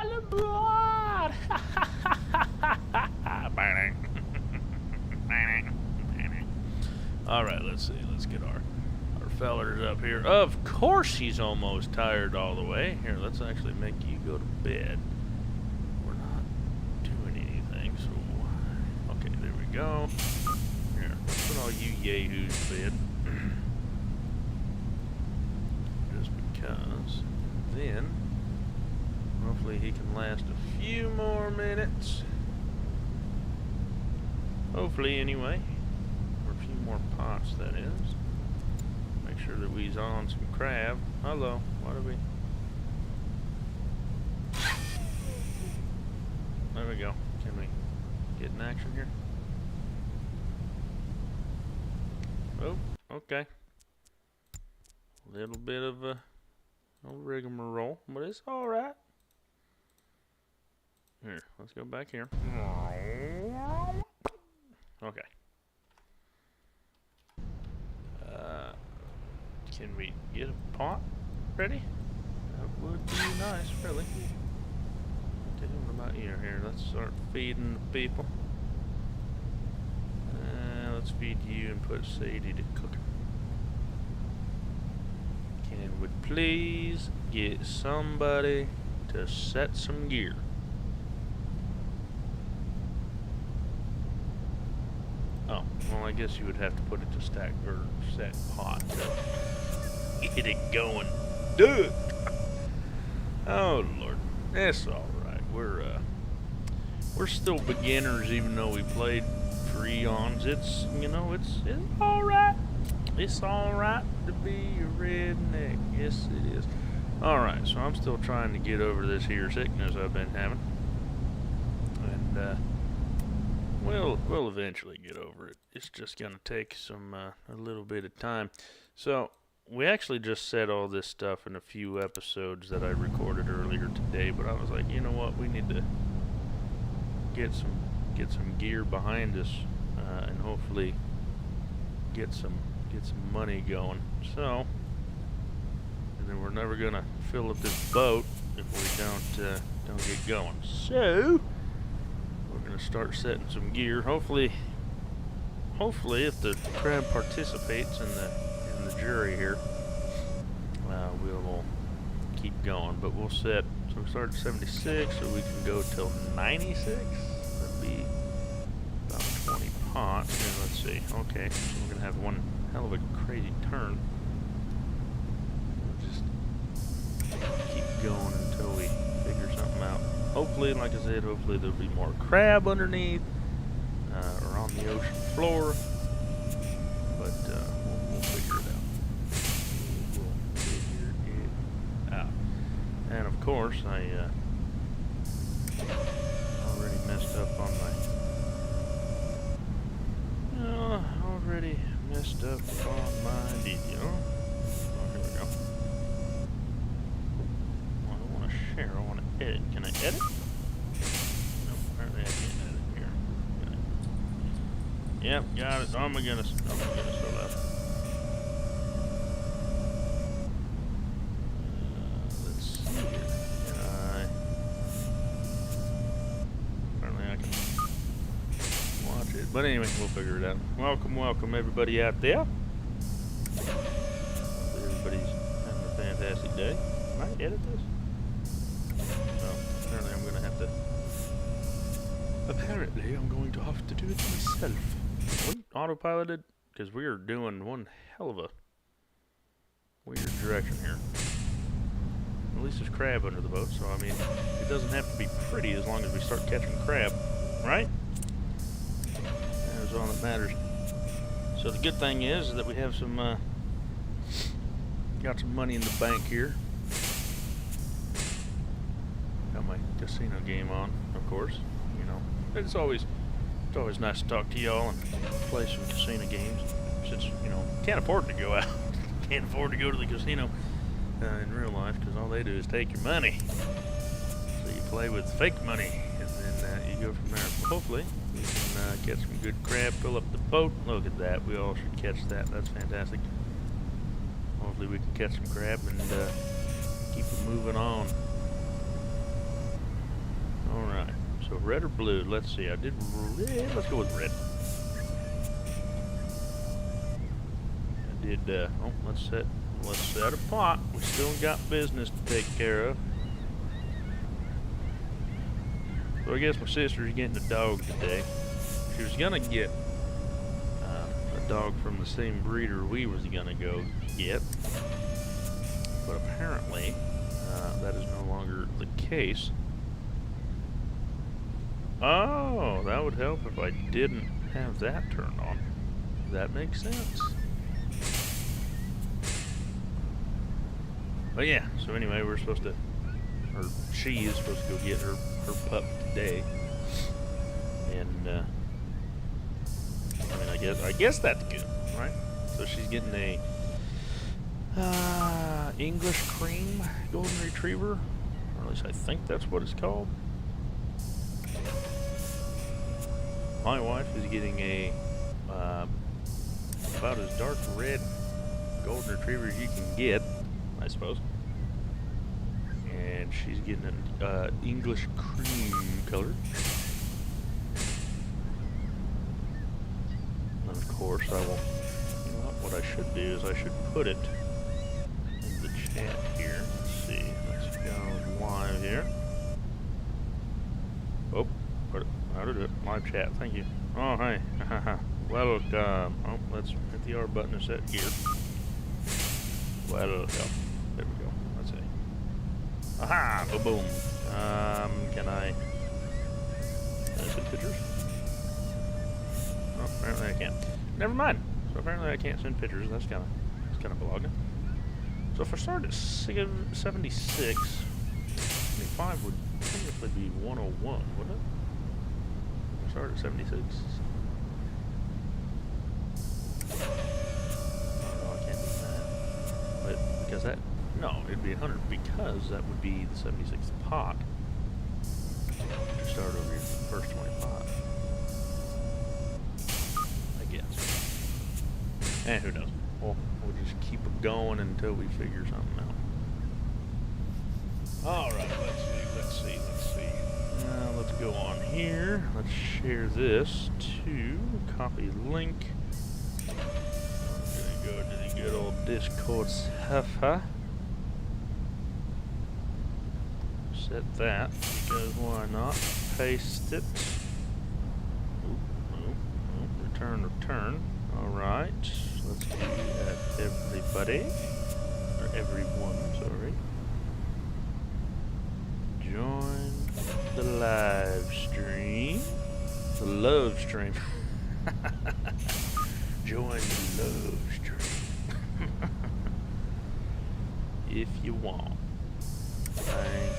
all aboard! All right, let's see. Let's get our fellers up here. Of course he's almost tired all the way. Here, let's actually make you go to bed. We're not doing anything, so... Okay, there we go. Here, put all you yahoos to bed. Just because. Then, hopefully he can last a few more minutes. Hopefully, anyway. Or a few more pots, that is. Make sure that we's on some crab. Hello, what are we? There we go. Can we get in action here? Oh, okay. A little bit of a rigmarole, but it's alright. Here, let's go back here. Okay. Can we get a pot ready? That would be nice, really. Okay, what about you here? Let's start feeding the people. Let's feed you and put Sadie to cooking. Can we please get somebody to set some gear? Oh, well, I guess you would have to put it to stack or set pot to get it going. Dude! Oh Lord, it's all right. We're still beginners, even though we played for eons. It's it's all right. It's all right to be a redneck. Yes, it is. All right, so I'm still trying to get over this here sickness I've been having, and we'll eventually get over it. It's just gonna take some a little bit of time. So we actually just said all this stuff in a few episodes that I recorded earlier today, but I was like, you know what, we need to get some gear behind us, and hopefully get some money going. So, and then we're never gonna fill up this boat if we don't get going. So we're gonna start setting some gear. Hopefully, if the crab participates in the jury here, we'll keep going. But we'll set. So we start at 76, so we can go till 96. That'd be about 20 pots. And let's see. Okay, so we're gonna have one hell of a crazy turn. We'll just keep going until we figure something out. Hopefully, like I said, hopefully there'll be more crab underneath or on the ocean floor. But we'll figure it out. We'll figure it out. And of course, I already messed up on my. Already messed up on my video. Oh, here we go. Well, I don't want to share. I want to edit. Can I edit? No, apparently I can't edit here. Okay. Yep, got it. I'm gonna show that. Let's see here. Apparently I can watch it. But anyway, we'll figure it out. Welcome everybody out there. Everybody's having a fantastic day. Can I edit this? No, apparently I'm going to have to do it myself. What? Autopiloted? Because we are doing one hell of a weird direction here. At least there's crab under the boat, so I mean, it doesn't have to be pretty as long as we start catching crab, right? That's all that matters. So the good thing is that we have some, got some money in the bank here. Got my casino game on, of course. You know, it's always nice to talk to y'all and play some casino games. Since can't afford to go out, can't afford to go to the casino in real life because all they do is take your money. So you play with fake money, and then you go from there. Hopefully, we can catch some good crab, fill up the boat. Look at that. We all should catch that. That's fantastic. Hopefully we can catch some crab and keep it moving on. So red or blue? Let's see. I did red. Let's go with red. I did. Oh, let's set a pot. We still got business to take care of. So I guess my sister's getting a dog today. She was gonna get a dog from the same breeder we was gonna go get, but apparently that is no longer the case. Oh, that would help if I didn't have that turned on. That makes sense. But yeah, so anyway, we're supposed to, or she is supposed to go get her pup today. And I mean, I guess that's good, right? So she's getting a English cream golden retriever, or at least I think that's what it's called. My wife is getting a about as dark red golden retriever as you can get, I suppose. And she's getting an English cream color. And of course, I will. You know what I should do is I should put it in the chat here. Let's see. Let's go live here. Oh, how to do it? Live chat. Thank you. Oh, hey. Welcome. Oh, let's hit the R button to set gear. Welcome. There we go. Let's see. Aha! Boom, boom. Can I send pictures? Oh, apparently I can't. Never mind. So apparently I can't send pictures. That's kind of bugging. So if I start at 76, 75 would technically be 101, wouldn't it? If I start at 76. Oh, I can't do that. But because that, no, it'd be 100 because that would be the 76th pot to start over your first 25. I guess. And who knows? We'll just keep it going until we figure something out. Alright, let's see. Let's go on here. Let's share this to copy link. I'm gonna go to the good old Discord server. Set that, because why not? Paste it. Return. Alright. Let's do that, everybody. Or everyone, sorry. Join the live stream. The love stream. Join the love stream. If you want. Thank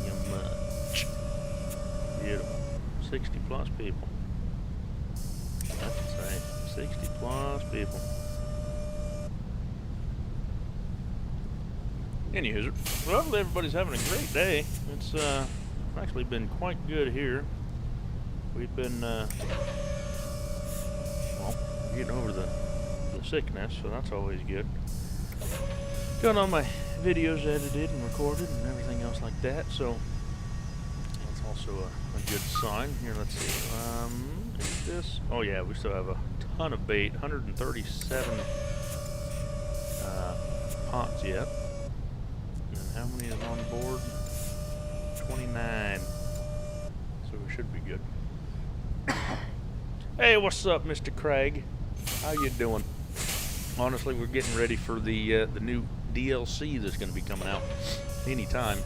you much. Beautiful. 60 plus people. That's right. 60 plus people. Anywho, well, hopefully everybody's having a great day. It's actually been quite good here. We've been well, getting over the sickness, so that's always good. Got all my videos edited and recorded and everything else like that, so that's also a good sign. Here, let's see. Is this? Oh yeah, we still have a ton of bait. 137 pots yet. How many is on board? 29. So we should be good. Hey, what's up, Mr. Craig? How you doing? Honestly, we're getting ready for the new DLC that's going to be coming out anytime.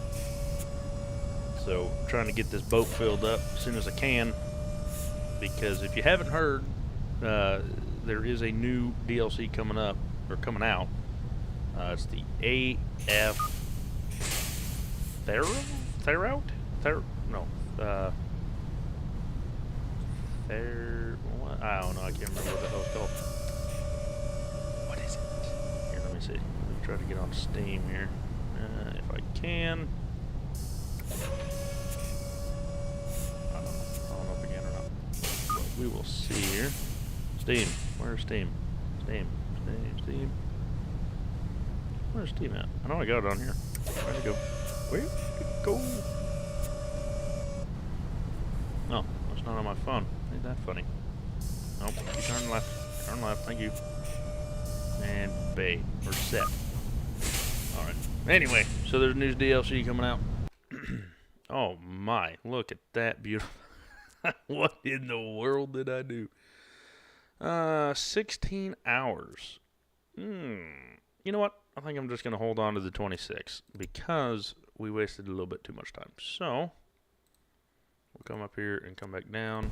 So, trying to get this boat filled up as soon as I can. Because if you haven't heard, there is a new DLC coming up, or coming out. It's the AF Therout? What? I don't know, I can't remember what the hell it's called. What is it? Here, let me see. Let me try to get on Steam here. If I can. I don't know if I can or not. But we will see here. Steam. Where's Steam? Steam. Where's Steam at? I know I got it on here. Where'd it go? Where'd it go? have fun. Ain't that funny? Nope. You turn left. Turn left. Thank you. And bait. Or set. Alright. Anyway, so there's new DLC coming out. Oh my. Look at that beautiful. What in the world did I do? 16 hours. You know what? I think I'm just going to hold on to the 26 because we wasted a little bit too much time. So, we'll come up here and come back down.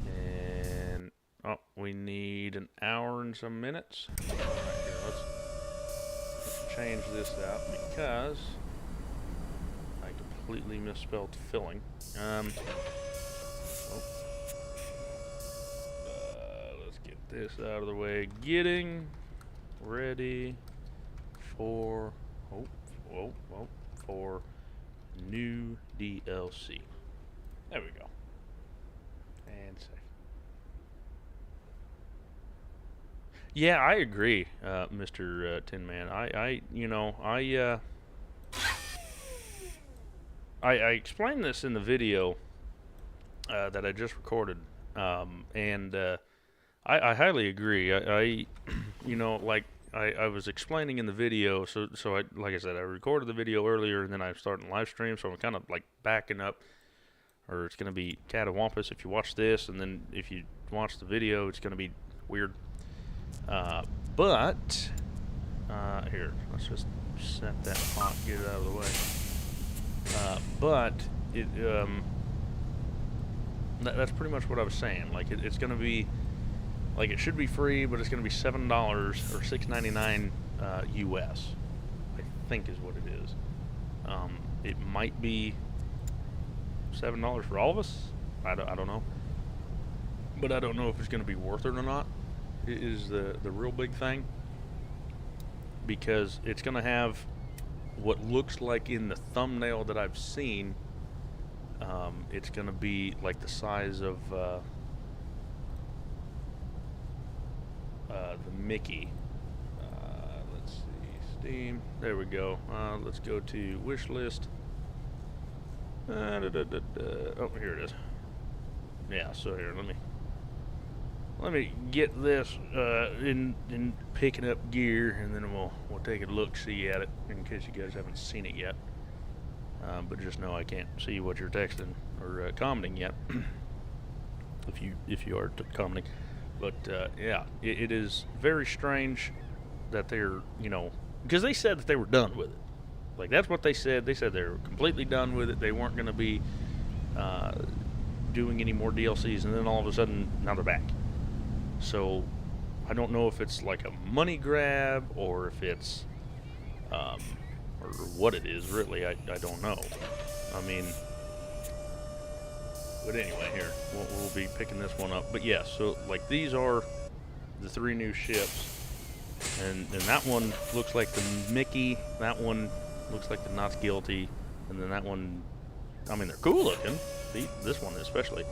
And, oh, we need an hour and some minutes. All right, here, let's change this out because I completely misspelled filling. Let's get this out of the way. Getting ready for for new DLC. There we go. And save. Yeah, I agree, Mr. Tin Man. I explained this in the video that I just recorded, and I highly agree. I was explaining in the video, so like I said, I recorded the video earlier, and then I started live stream, so I'm kind of like backing up, or it's going to be catawampus if you watch this, and then if you watch the video, it's going to be weird. But here, let's just set that pot, get it out of the way. But it that's pretty much what I was saying. Like it's going to be. Like, it should be free, but it's going to be $7 or $6.99 US, I think is what it is. It might be $7 for all of us. I don't know. But I don't know if it's going to be worth it or not. It is the real big thing. Because it's going to have what looks like in the thumbnail that I've seen. It's going to be like the size of... the Mickey. Let's see, Steam. There we go. Let's go to wish list. Oh, here it is. Yeah. So here, let me get this in picking up gear, and then we'll take a look see at it in case you guys haven't seen it yet. But just know I can't see what you're texting or commenting yet. if you are commenting. But, yeah, it is very strange that they're, because they said that they were done with it. Like, that's what they said. They said they were completely done with it. They weren't going to be doing any more DLCs, and then all of a sudden, now they're back. So, I don't know if it's like a money grab, or if it's, or what it is, really. I don't know. I mean... But anyway, here, we'll be picking this one up. But yeah, so like these are the 3 new ships. And that one looks like the Mickey. That one looks like the Not Guilty. And then that one, I mean, they're cool looking. This one especially.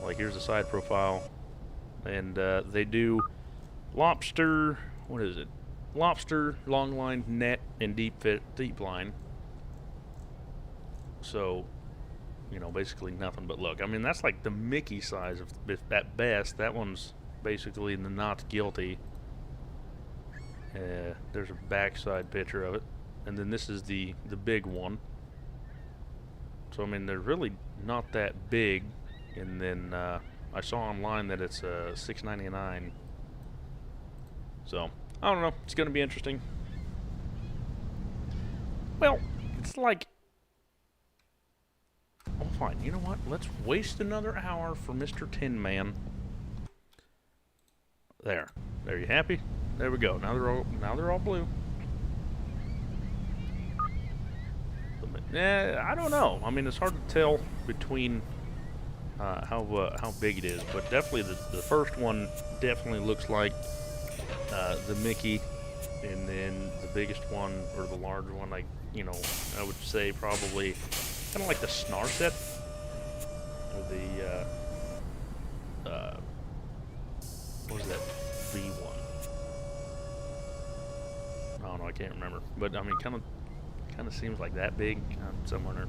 Like here's the side profile. And they do lobster, what is it? Lobster, long line, net, and deep line. So... basically nothing but look. I mean, that's like the Mickey size of at best. That one's basically the Not Guilty. There's a backside picture of it, and then this is the big one. So I mean, they're really not that big. And then I saw online that it's $6.99. So I don't know. It's gonna be interesting. Well, it's like. Oh, fine. You know what? Let's waste another hour for Mr. Tin Man. There. There, you happy? There we go. Now they're all blue. I don't know. I mean, it's hard to tell between how big it is, but definitely the first one definitely looks like the Mickey, and then the biggest one or the large one, like I would say probably. Kind of like the Snarset, or the what was that V1? I don't know, I can't remember. But I mean, kind of seems like that big somewhere.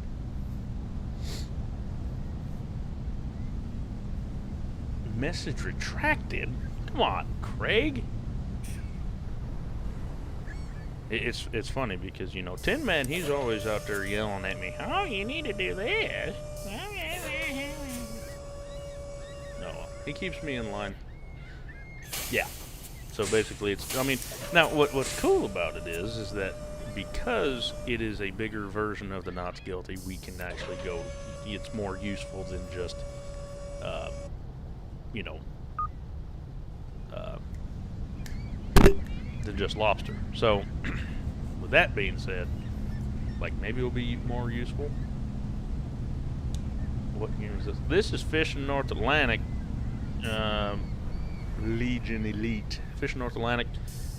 Message retracted? Come on, Craig. It's funny because, you know, Tin Man, he's always out there yelling at me, oh, you need to do this. No, he keeps me in line. Yeah. So basically it's, I mean, now what's cool about it is that because it is a bigger version of the Not Guilty, we can actually go, it's more useful than just, you know, than just lobster. So, with that being said, like maybe it'll be more useful. What game is this? This is Fishing North Atlantic. Legion Elite. Fishing North Atlantic.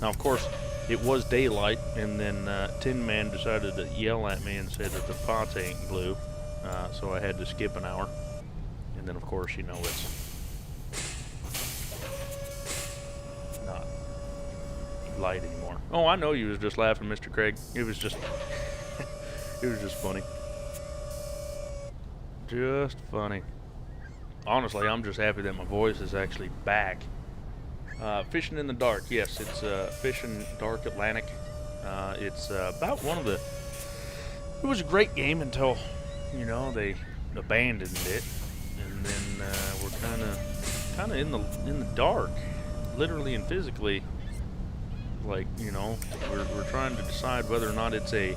Now, of course, it was daylight, and then Tin Man decided to yell at me and say that the pot ain't blue. So I had to skip an hour. And then, of course, you know, it's not light anymore. Oh, I know you was just laughing, Mr. Craig. It was just, it was just funny. Just funny. Honestly, I'm just happy that my voice is actually back. Fishing in the Dark. Yes, it's Fishing Dark Atlantic. It's about one of the... It was a great game until, you know, they abandoned it, and then we're kind of in the dark, literally and physically. Like, you know, we're trying to decide whether or not it's a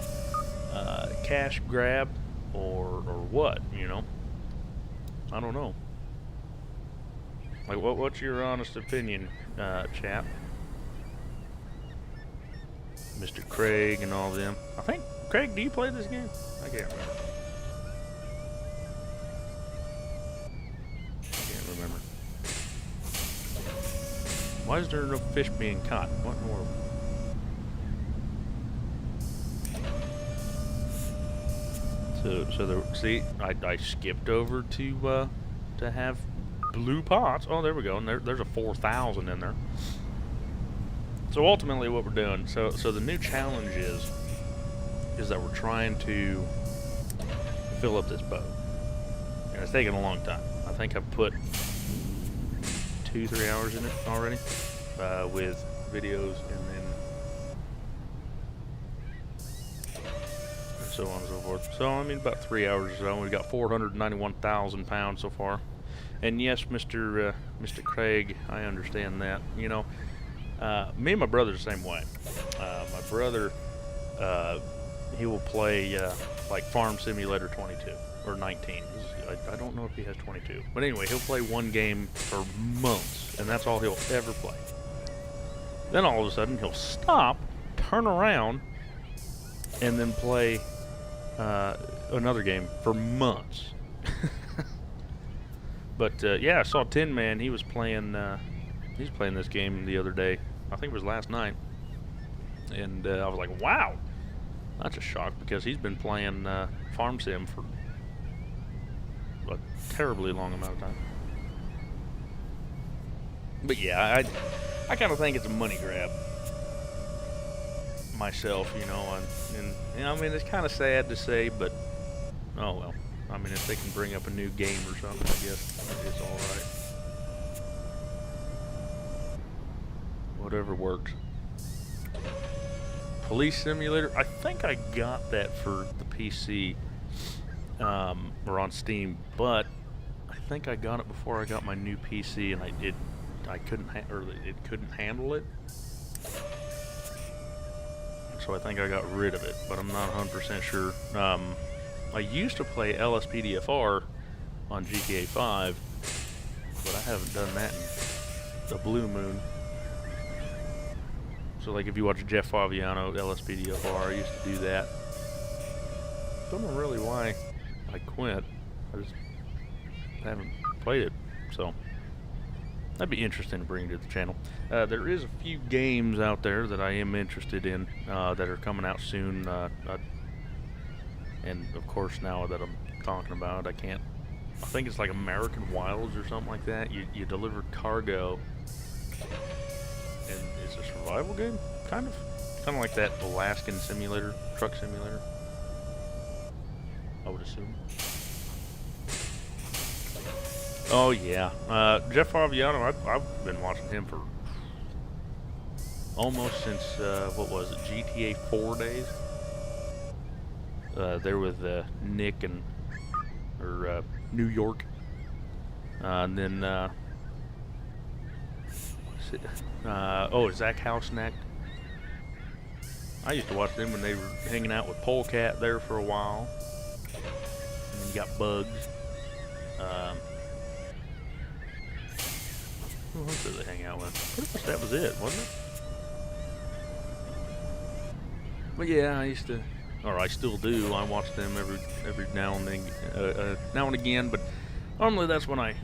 cash grab or what, you know. I don't know. Like, what's your honest opinion, chap? Mr. Craig and all of them. I think, Craig, do you play this game? I can't remember. Why is there no fish being caught? What in the world? See, I skipped over to have blue pots. Oh, there we go. And there's a 4,000 in there. So ultimately, what we're doing. So the new challenge is that we're trying to fill up this boat, and it's taking a long time. I think I've put 2-3 hours in it already, with videos and then so on and so forth. So I mean about 3 hours or so. We've got 491,000 pounds so far. And yes, Mr. Craig, I understand that. You know, me and my brother the same way. My brother, he will play like Farm Simulator 22 or 19. I don't know if he has 22, but anyway, he'll play one game for months, and that's all he'll ever play. Then all of a sudden, he'll stop, turn around, and then play another game for months. But yeah, I saw Tin Man. He was playing this game the other day. I think it was last night, and I was like, "Wow, that's a shock," because he's been playing Farm Sim for a terribly long amount of time. But yeah, I kind of think it's a money grab myself, you know, and you know, I mean, it's kind of sad to say, but oh well. I mean, if they can bring up a new game or something, I guess it's all right. Whatever works. Police Simulator. I think I got that for the PC. Or on Steam, but I think I got it before I got my new PC, and it couldn't handle it. So I think I got rid of it, but I'm not 100% sure. I used to play LSPDFR on GTA 5, but I haven't done that in the blue moon. So like if you watch Jeff Favignano, LSPDFR, I used to do that. Don't know really why I quit. I just haven't played it, so that'd be interesting to bring to the channel. There is a few games out there that I am interested in that are coming out soon, and of course now that I'm talking about it, I think it's like American Wilds or something like that. You deliver cargo, and it's a survival game, kind of like that Alaskan Simulator, Truck Simulator, I would assume. Oh yeah, Jeff Favignano. I've been watching him for almost since what was it, GTA 4 days. There with Nick and New York, and then Zach Hausnacht. I used to watch them when they were hanging out with Polecat there for a while. And then you got Bugs. Who else did they hang out with? Pretty much that was it, wasn't it? But yeah, I used to, or I still do. I watch them every now and then, now and again. But normally that's when I'm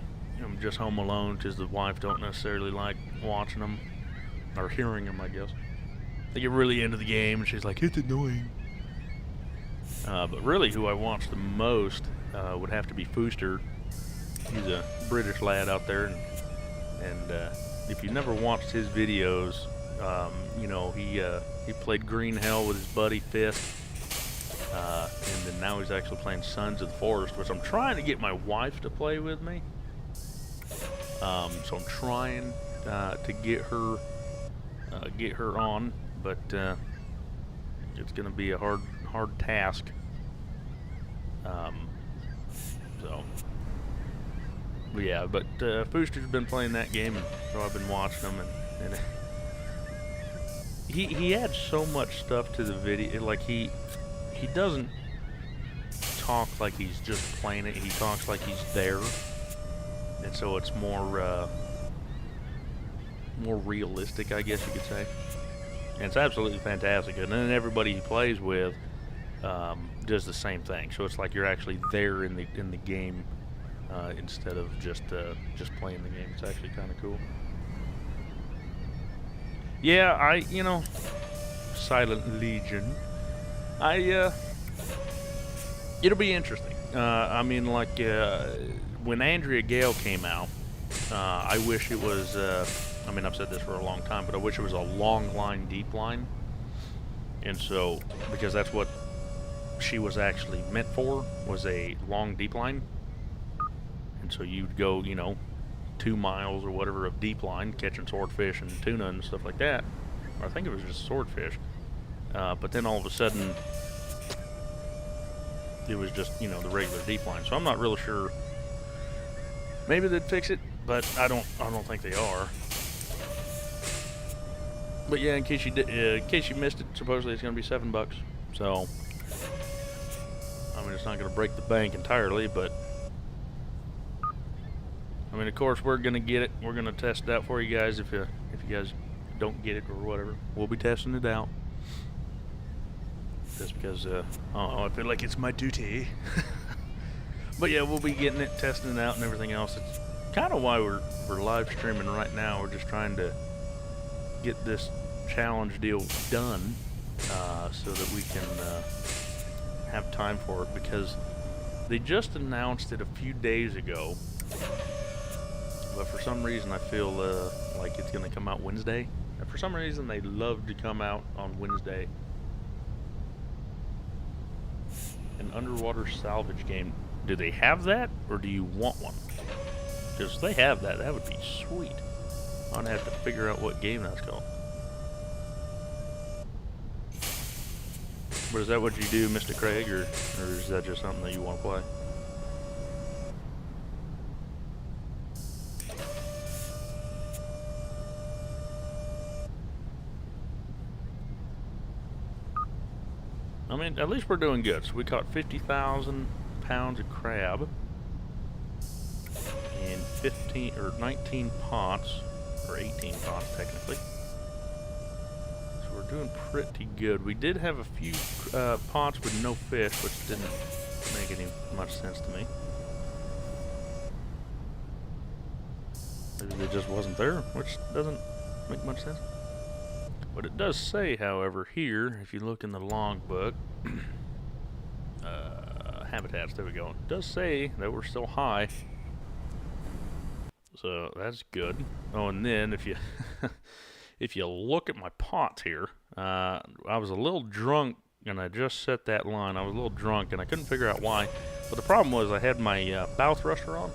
just home alone, because the wife don't necessarily like watching them or hearing them, I guess. They get really into the game, and she's like, "It's annoying." But really, who I watch the most would have to be Fooster. He's a British lad out there, and if you've never watched his videos, you know, he played Green Hell with his buddy Fist, and then now he's actually playing Sons of the Forest, which I'm trying to get my wife to play with me. So I'm trying to get her on, but it's going to be a hard task. But yeah, but Fooster's been playing that game, and so I've been watching him, and he adds so much stuff to the video. Like he doesn't talk like he's just playing it. He talks like he's there, and so it's more realistic, I guess you could say. And it's absolutely fantastic. And then everybody he plays with does the same thing. So it's like you're actually there in the game instead of just playing the game. It's actually kind of cool. Yeah, Silent Legion. It'll be interesting. I mean, like when Andrea Gale came out, I wish it was. I mean, I've said this for a long time, but I wish it was a long line, deep line. And so, because that's what she was actually meant for, was a long, deep line. And so you'd go, 2 miles or whatever of deep line, catching swordfish and tuna and stuff like that. Or I think it was just swordfish. But then all of a sudden, it was just, the regular deep line. So I'm not really sure. Maybe they'd fix it, but I don't think they are. But yeah, in case you missed it, supposedly it's going to be $7. So, I mean, it's not going to break the bank entirely, but I mean, of course, we're going to get it. We're going to test it out for you guys. If you guys don't get it or whatever, we'll be testing it out. Just because I feel like it's my duty. But yeah, we'll be getting it, testing it out, and everything else. It's kind of why we're live streaming right now. We're just trying to get this challenge deal done so that we can have time for it, because they just announced it a few days ago, but for some reason I feel like it's going to come out Wednesday. And for some reason they love to come out on Wednesday. An underwater salvage game. Do they have that, or do you want one? Because if they have that, that would be sweet. I'd have to figure out what game that's called. But is that what you do, Mr. Craig, or is that just something that you want to play? I mean, at least we're doing good. So we caught 50,000 pounds of crab in 15 or 19 pots, or 18 pots technically. So we're doing pretty good. We did have a few pots with no fish, which didn't make any much sense to me. Maybe it just wasn't there, which doesn't make much sense. But it does say, however, here, if you look in the logbook, habitats, there we go. It does say that we're still high. So that's good. Oh, and then if you if you look at my pots here, I was a little drunk, and I just set that line. I was a little drunk, and I couldn't figure out why. But the problem was I had my bow thruster on,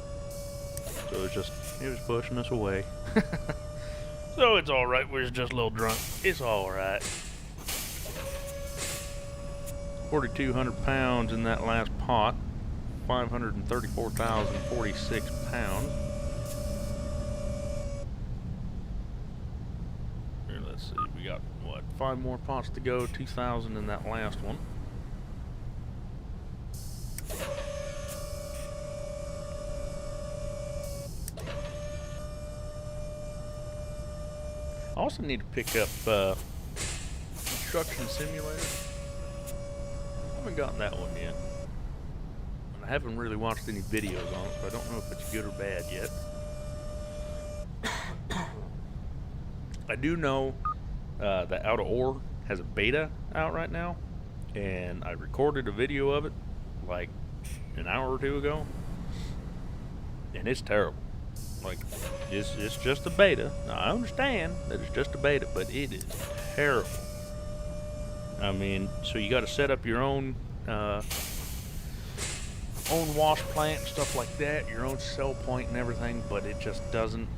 So it was pushing us away. So it's alright, we're just a little drunk. It's alright. 4,200 pounds in that last pot. 534,046 pounds. Here, let's see, we got, what, 5 more pots to go, 2,000 in that last one. I also need to pick up Construction Simulator. I haven't gotten that one yet. And I haven't really watched any videos on it, so I don't know if it's good or bad yet. I do know that Out of Ore has a beta out right now, and I recorded a video of it like an hour or two ago, and it's terrible. Like, it's just a beta. Now, I understand that it's just a beta, but it is terrible. I mean, so you got to set up your own wash plant and stuff like that, your own sell point and everything, but it just doesn't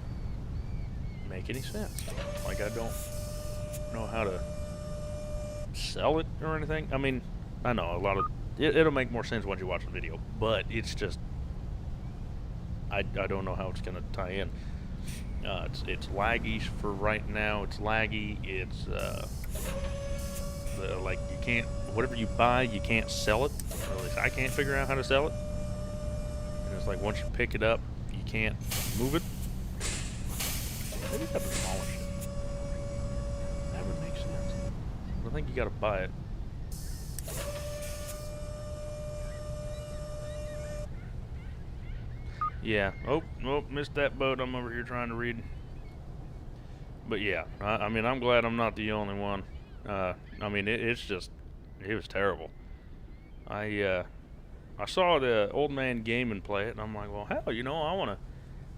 make any sense. Like, I don't know how to sell it or anything. I mean, I know a lot of it'll make more sense once you watch the video, but it's just I don't know how it's gonna tie in. It's laggy for right now. It's laggy. It's like you can't, whatever you buy, you can't sell it. Or at least I can't figure out how to sell it. And it's like once you pick it up, you can't move it. Maybe that's demolish it. That would make sense. I think you gotta buy it. Yeah. Oh, missed that boat. I'm over here trying to read. But yeah, I mean, I'm glad I'm not the only one. I mean, it was terrible. I saw the Old Man Gaming play it, and I'm like, well, hell, you know, I want to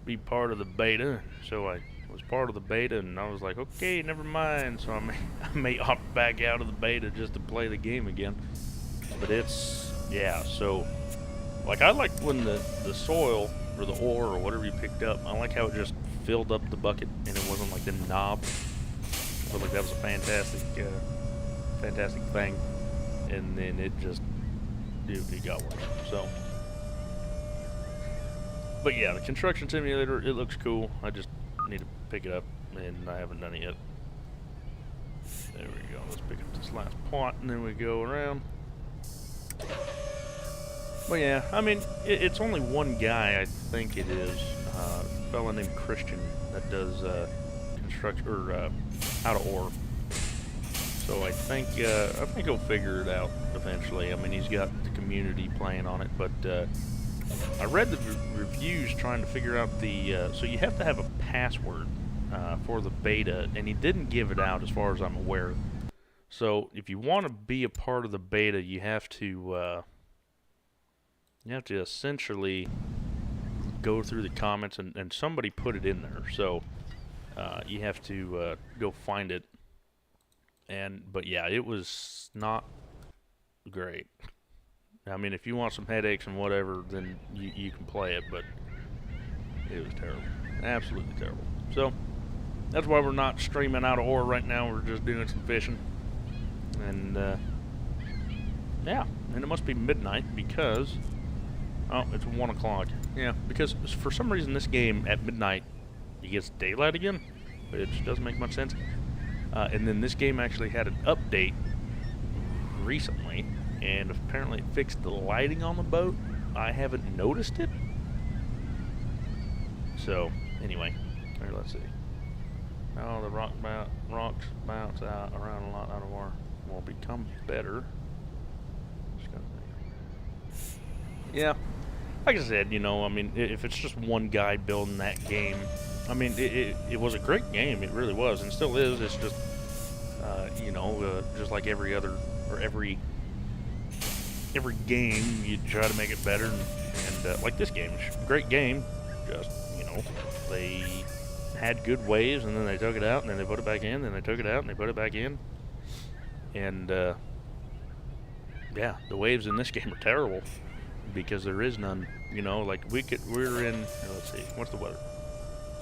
be part of the beta. So I was part of the beta, and I was like, okay, never mind. So I may opt back out of the beta just to play the game again. But it's, yeah, so, like, I like when the soil, or the ore, or whatever you picked up, I like how it just filled up the bucket, and it wasn't like the knob. I felt like that was a fantastic thing. And then it just, it got worse. So, but yeah, the Construction Simulator, it looks cool. I just need to pick it up, and I haven't done it yet. There we go. Let's pick up this last pot, and then we go around. Well, yeah, I mean, it's only one guy, I think it is, a fella named Christian, that does construction, or Out of Ore. So I think he'll figure it out eventually. I mean, he's got the community playing on it, but I read the reviews trying to figure out the, so you have to have a password for the beta, and he didn't give it out as far as I'm aware. So if you want to be a part of the beta, you have to essentially go through the comments, and somebody put it in there. So you have to go find it. But yeah, it was not great. I mean, if you want some headaches and whatever, then you can play it, but it was terrible. Absolutely terrible. So that's why we're not streaming Out of Ore right now. We're just doing some fishing. And yeah, and it must be midnight because, oh, it's 1 o'clock. Yeah, because for some reason this game at midnight, it gets daylight again, which doesn't make much sense. And then this game actually had an update recently, and apparently it fixed the lighting on the boat. I haven't noticed it. So, anyway, here, let's see. Oh, the rocks bounce out around a lot Out of Ore will become better. Yeah, like I said, you know, I mean, if it's just one guy building that game, I mean, it was a great game. It really was, and still is. It's just, you know, just like every other, or every game, you try to make it better. And like this game, it's a great game. Just, you know, they had good waves, and then they took it out, and then they put it back in, then they took it out, and they put it back in. And, yeah, the waves in this game are terrible. because there is none. You know, like we're in, let's see, what's the weather?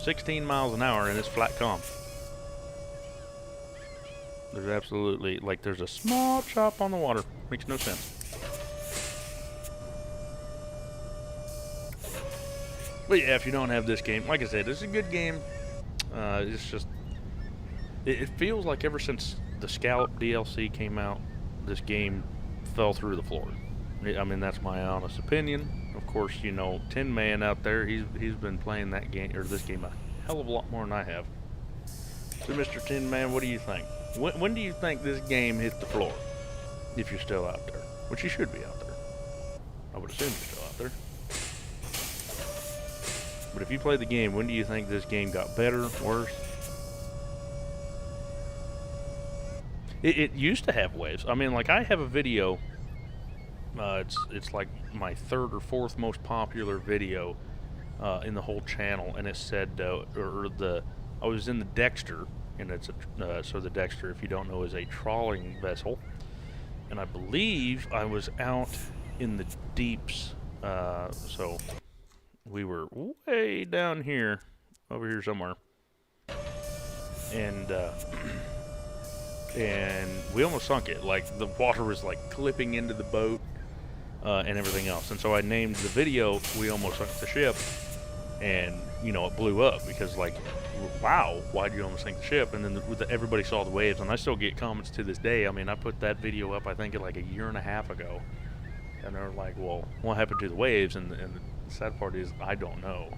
16 miles an hour and it's flat calm. There's absolutely, like, there's a small chop on the water. Makes no sense. But yeah, if you don't have this game, like I said, it's a good game. It's just, it feels like ever since the Scallop DLC came out, this game fell through the floor. I mean, that's my honest opinion. Of course, you know, Tin Man out there, he's been playing that game, or this game, a hell of a lot more than I have. So, Mr. Tin Man, what do you think? When do you think this game hit the floor? If you're still out there, which you should be out there. I would assume you're still out there. But if you play the game, when do you think this game got better, worse? It used to have waves. I mean, like, I have a video. It's like my third or fourth most popular video in the whole channel, and it said, I was in the Dexter, and it's so the Dexter, if you don't know, is a trawling vessel, and I believe I was out in the deeps, so we were way down here, over here somewhere, and we almost sunk it. Like, the water was like clipping into the boat and everything else. And so I named the video "We Almost Sunk the Ship," and you know, it blew up because, like, wow, why'd you almost sink the ship? And then everybody saw the waves, and I still get comments to this day. I mean, I put that video up, I think, like a year and a half ago, and they're like, well, what happened to the waves? And the sad part is, I don't know.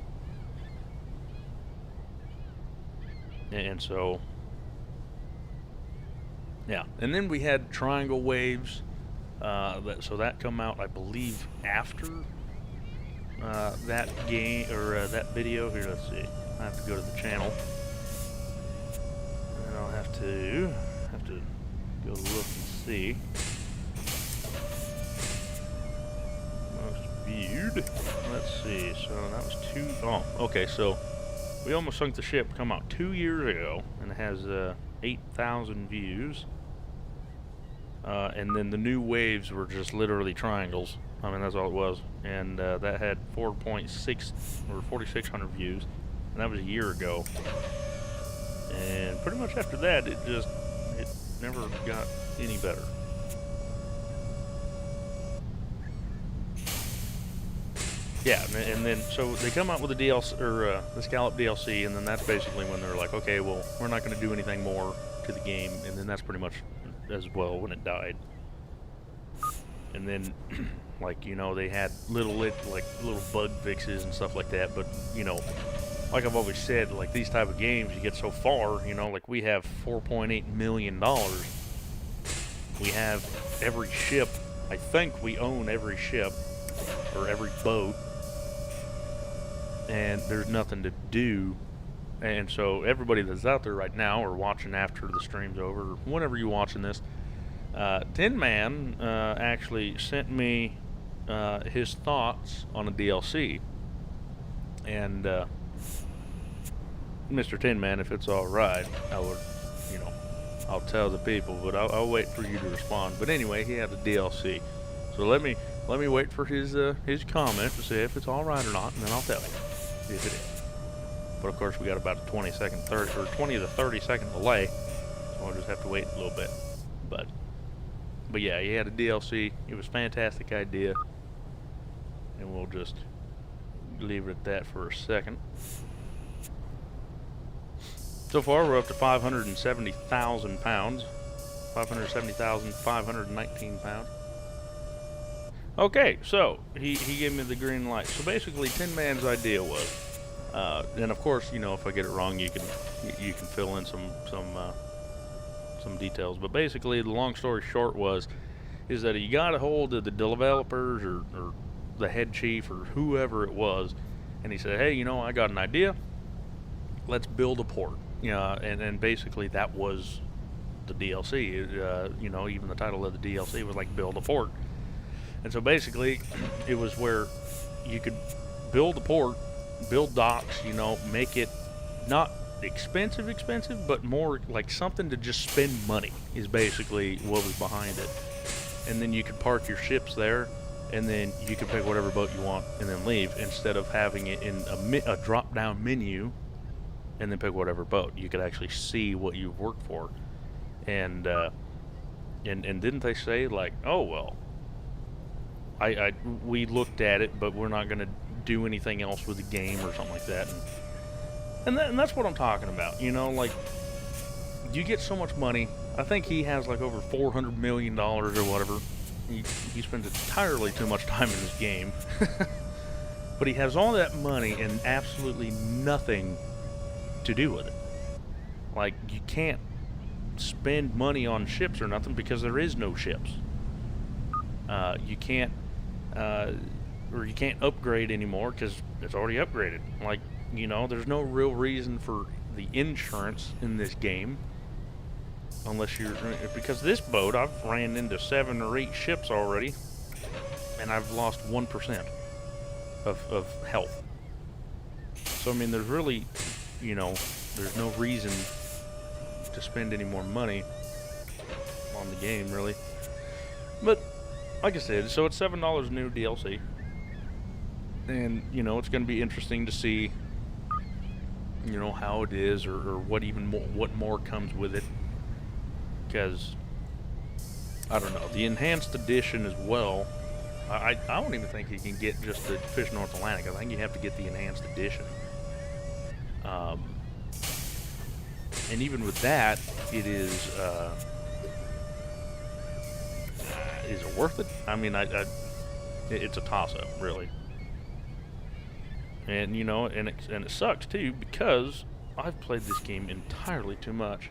And so, yeah. And then we had Triangle Waves. So that come out, I believe, after that game, or that video. Here, let's see. I have to go to the channel, and I'll have to go look and see. Most viewed. Let's see. So that was oh, okay. So We Almost Sunk the Ship come out 2 years ago, and it has 8,000 views. And then the new waves were just literally triangles. I mean, that's all it was. And that had 4.6 or 4,600 views, and that was a year ago. And pretty much after that, it never got any better. Yeah, and then so they come out with the DLC, or the Scallop DLC, and then that's basically when they're like, okay, well, we're not going to do anything more to the game, and then that's pretty much as well when it died. And then, like, you know, they had little bug fixes and stuff like that, but, you know, like I've always said, like, these type of games, you get so far, you know, like, we have $4.8 million. We have every ship. I think we own every ship, or every boat, and there's nothing to do. And so everybody that's out there right now, or watching after the stream's over, or whenever you're watching this, Tin Man actually sent me his thoughts on a DLC. And Mr. Tin Man, if it's all right, I would, you know, I'll tell the people, but I'll wait for you to respond. But anyway, he had a DLC, so let me wait for his comment to see if it's all right or not, and then I'll tell you if it is. But of course, we got about a 20 to 30 second delay, so I'll just have to wait a little bit. But yeah, he had a DLC. It was a fantastic idea, and we'll just leave it at that for a second. So far, we're up to 570,000 pounds. 570,519 pounds. Okay, so he gave me the green light. So basically, Tin Man's idea was, and of course, you know, if I get it wrong, you can fill in some details. But basically, the long story short is that he got a hold of the developers or the head chief or whoever it was, and he said, hey, you know, I got an idea. Let's build a port. And basically that was the DLC. You know, even the title of the DLC was like Build a Port. And so basically, it was where you could build a port, build docks, you know, make it not expensive, but more like something to just spend money is basically what was behind it. And then you could park your ships there, and then you can pick whatever boat you want and then leave, instead of having it in a drop-down menu and then pick whatever boat. You could actually see what you've worked for. And and didn't they say, like, oh well, we looked at it, but we're not going to do anything else with the game or something like that. And that's what I'm talking about. You know, like, you get so much money. I think he has like over $400 million or whatever. He spends entirely too much time in this game. But he has all that money and absolutely nothing to do with it. Like, you can't spend money on ships or nothing because there is no ships. You can't or you can't upgrade anymore because it's already upgraded. Like, you know, there's no real reason for the insurance in this game, unless you're, because this boat, I've ran into 7 or 8 ships already, and I've lost 1% of health. So I mean, there's really, you know, there's no reason to spend any more money on the game, really. But like I said, so it's $7 new DLC, and you know, it's going to be interesting to see, you know, how it is, or what even more, what more comes with it. Because I don't know, the enhanced edition as well. I don't even think you can get just the Fish North Atlantic. I think you have to get the enhanced edition. And even with that, it is it worth it? I mean, it's a toss-up, really. And you know, and it sucks too, because I've played this game entirely too much.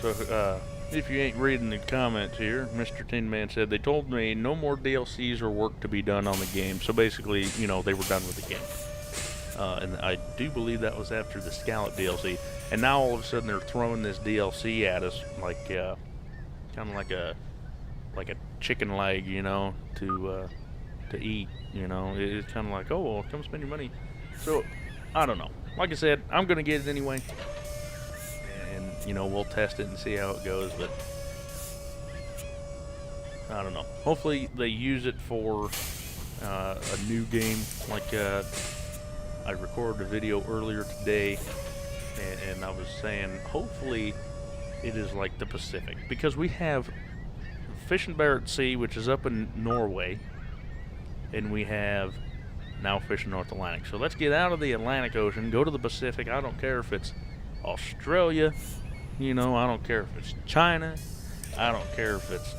So, if you ain't reading the comments here, Mr. Tin Man said, they told me no more DLCs or work to be done on the game. So basically, you know, they were done with the game. And I do believe that was after the Scallop DLC. And now all of a sudden they're throwing this DLC at us, like, kind of like a chicken leg, you know, to eat, you know. It's kind of like, oh, well, come spend your money. So, I don't know. Like I said, I'm going to get it anyway. And, you know, we'll test it and see how it goes, but I don't know. Hopefully they use it for a new game. Like, I recorded a video earlier today, and I was saying, hopefully it is like the Pacific. Because we have Fishing Barents Sea, which is up in Norway, and we have now Fishing North Atlantic. So let's get out of the Atlantic Ocean, go to the Pacific. I don't care if it's Australia, you know, I don't care if it's China, I don't care if it's,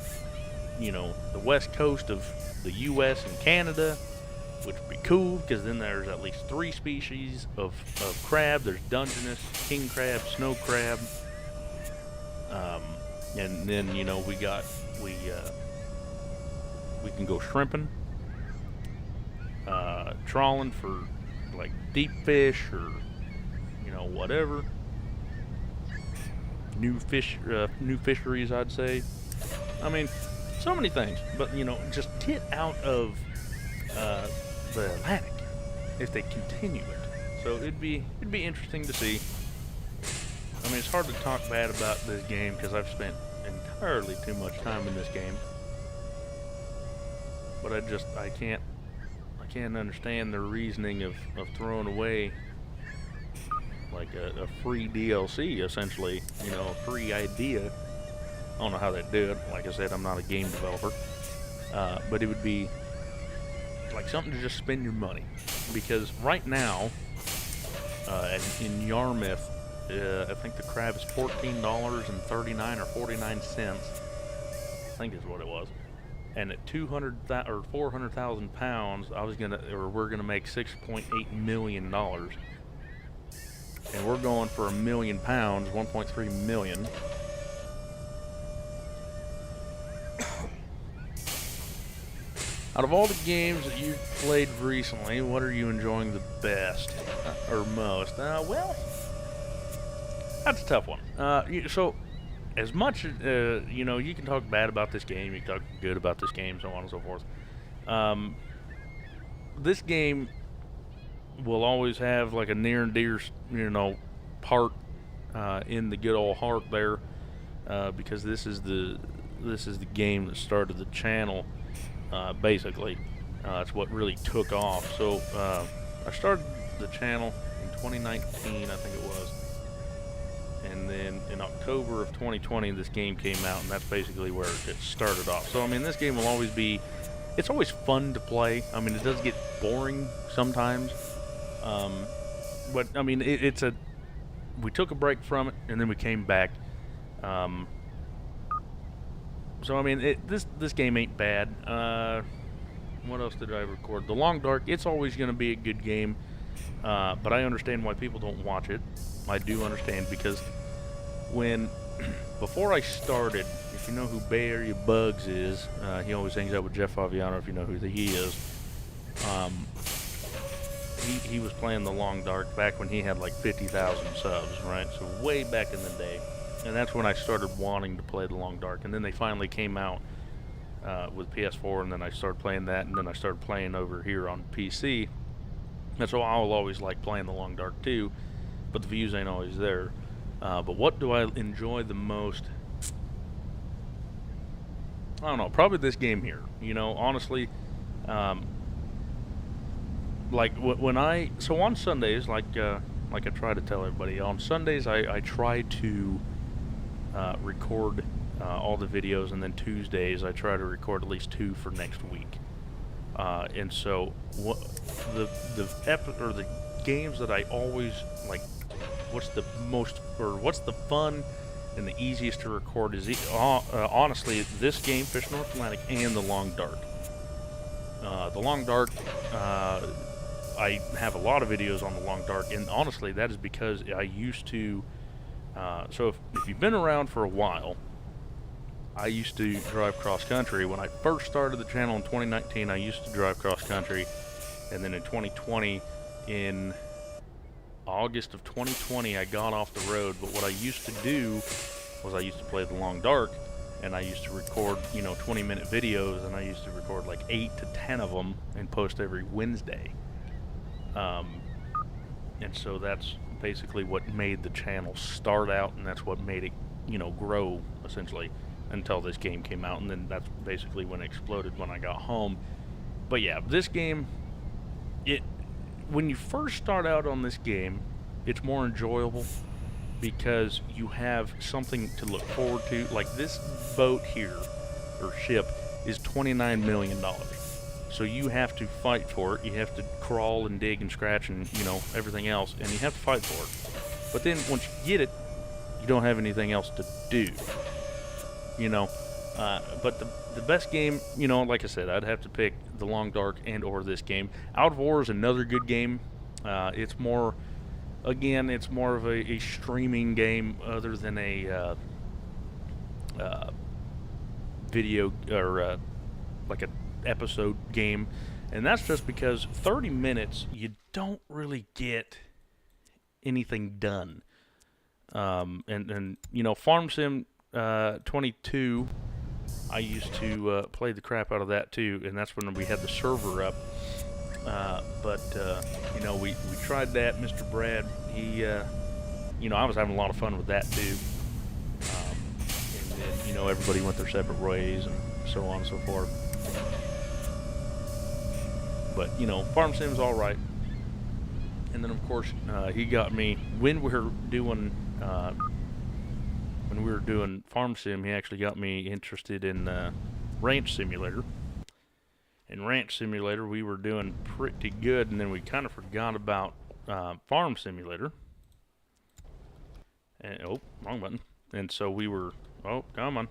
you know, the west coast of the US and Canada, which would be cool, because then there's at least 3 species of crab. There's Dungeness, king crab, snow crab, and then, you know, we can go shrimping, trawling for like deep fish, or, you know, whatever. New fisheries, I'd say. I mean, so many things. But, you know, just get out of the Atlantic if they continue it. So it'd be interesting to see. I mean, it's hard to talk bad about this game because I've spent entirely too much time in this game. But I can't understand the reasoning of throwing away like a free DLC, essentially, you know, a free idea. I don't know how they'd do it. Like I said, I'm not a game developer. But it would be like something to just spend your money. Because right now, in Yarmouth, I think the crab is $14.39 or 49 cents. I think is what it was. And at 200,000 or 400,000 pounds, we're gonna make $6.8 million. And we're going for 1 million pounds, 1.3 million. Out of all the games that you've played recently, what are you enjoying the best or most? Well, that's a tough one. So, as much you know, you can talk bad about this game, you can talk good about this game, so on and so forth. This game will always have like a near and dear, you know, part in the good old heart there. because this is the game that started the channel. Basically, it's what really took off. So I started the channel in 2019, I think it was, and then in October of 2020, this game came out, and that's basically where it started off. So I mean, this game will always be. It's always fun to play. I mean, it does get boring sometimes, but I mean, it's a. We took a break from it, and then we came back. So I mean, this game ain't bad. What else did I record? The Long Dark. It's always going to be a good game, but I understand why people don't watch it. I do understand, because before I started, if you know who Bay Area Bugs is, he always hangs out with Jeff Favignano. If you know who he is, he was playing the Long Dark back when he had like 50,000 subs, right? So way back in the day. And that's when I started wanting to play the Long Dark. And then they finally came out with PS4, and then I started playing that, and then I started playing over here on PC. That's why I'll always like playing the Long Dark too, but the views ain't always there. But what do I enjoy the most? I don't know, probably this game here. You know, honestly, like so on Sundays, like I try to tell everybody, on Sundays I try to record all the videos, and then Tuesdays I try to record at least 2 for next week. And so the games that I always like, what's the fun and the easiest to record is honestly this game, Fish North Atlantic, and the Long Dark. The Long Dark, I have a lot of videos on the Long Dark, and honestly that is because I used to. So if you've been around for a while, I used to drive cross country. When I first started the channel in 2019, I used to drive cross country, and then in 2020, in August of 2020, I got off the road. But what I used to do was I used to play the Long Dark, and I used to record, 20-minute videos, and I used to record like 8 to 10 of them and post every Wednesday. And so that's basically what made the channel start out, and that's what made it, grow essentially until this game came out, and then that's basically when it exploded when I got home. But yeah, this game, when you first start out on this game, it's more enjoyable because you have something to look forward to. Like this boat here, or ship, is $29 million. So you have to fight for it. You have to crawl and dig and scratch and, everything else, and you have to fight for it. But then once you get it, you don't have anything else to do. But the best game, like I said, I'd have to pick the Long Dark and or this game. Out of War is another good game. It's more of a streaming game other than a video or like an episode game, and that's just because 30 minutes you don't really get anything done. And Farm Sim 22, I used to play the crap out of that too, and that's when we had the server up. But we tried that. Mr. Brad, he, I was having a lot of fun with that too. And then, everybody went their separate ways and so on and so forth. But, Farm Sim's alright. And then, of course, he got me, when we were doing Farm Sim, he actually got me interested in Ranch Simulator. In Ranch Simulator, we were doing pretty good, and then we kind of forgot about Farm Simulator. And, wrong button. And so we were, come on.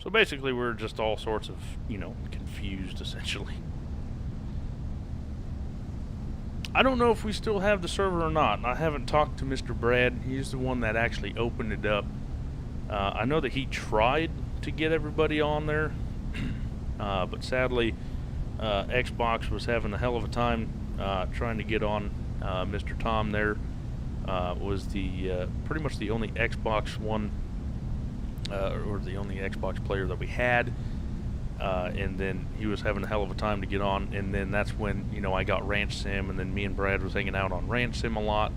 So basically, we're just all sorts of, confused, essentially. I don't know if we still have the server or not. I haven't talked to Mr. Brad. He's the one that actually opened it up. I know that he tried to get everybody on there, but sadly, Xbox was having a hell of a time trying to get on. Mr. Tom there was pretty much the only Xbox One, or the only Xbox player that we had. And then he was having a hell of a time to get on, and then that's when, I got Ranch Sim, and then me and Brad was hanging out on Ranch Sim a lot.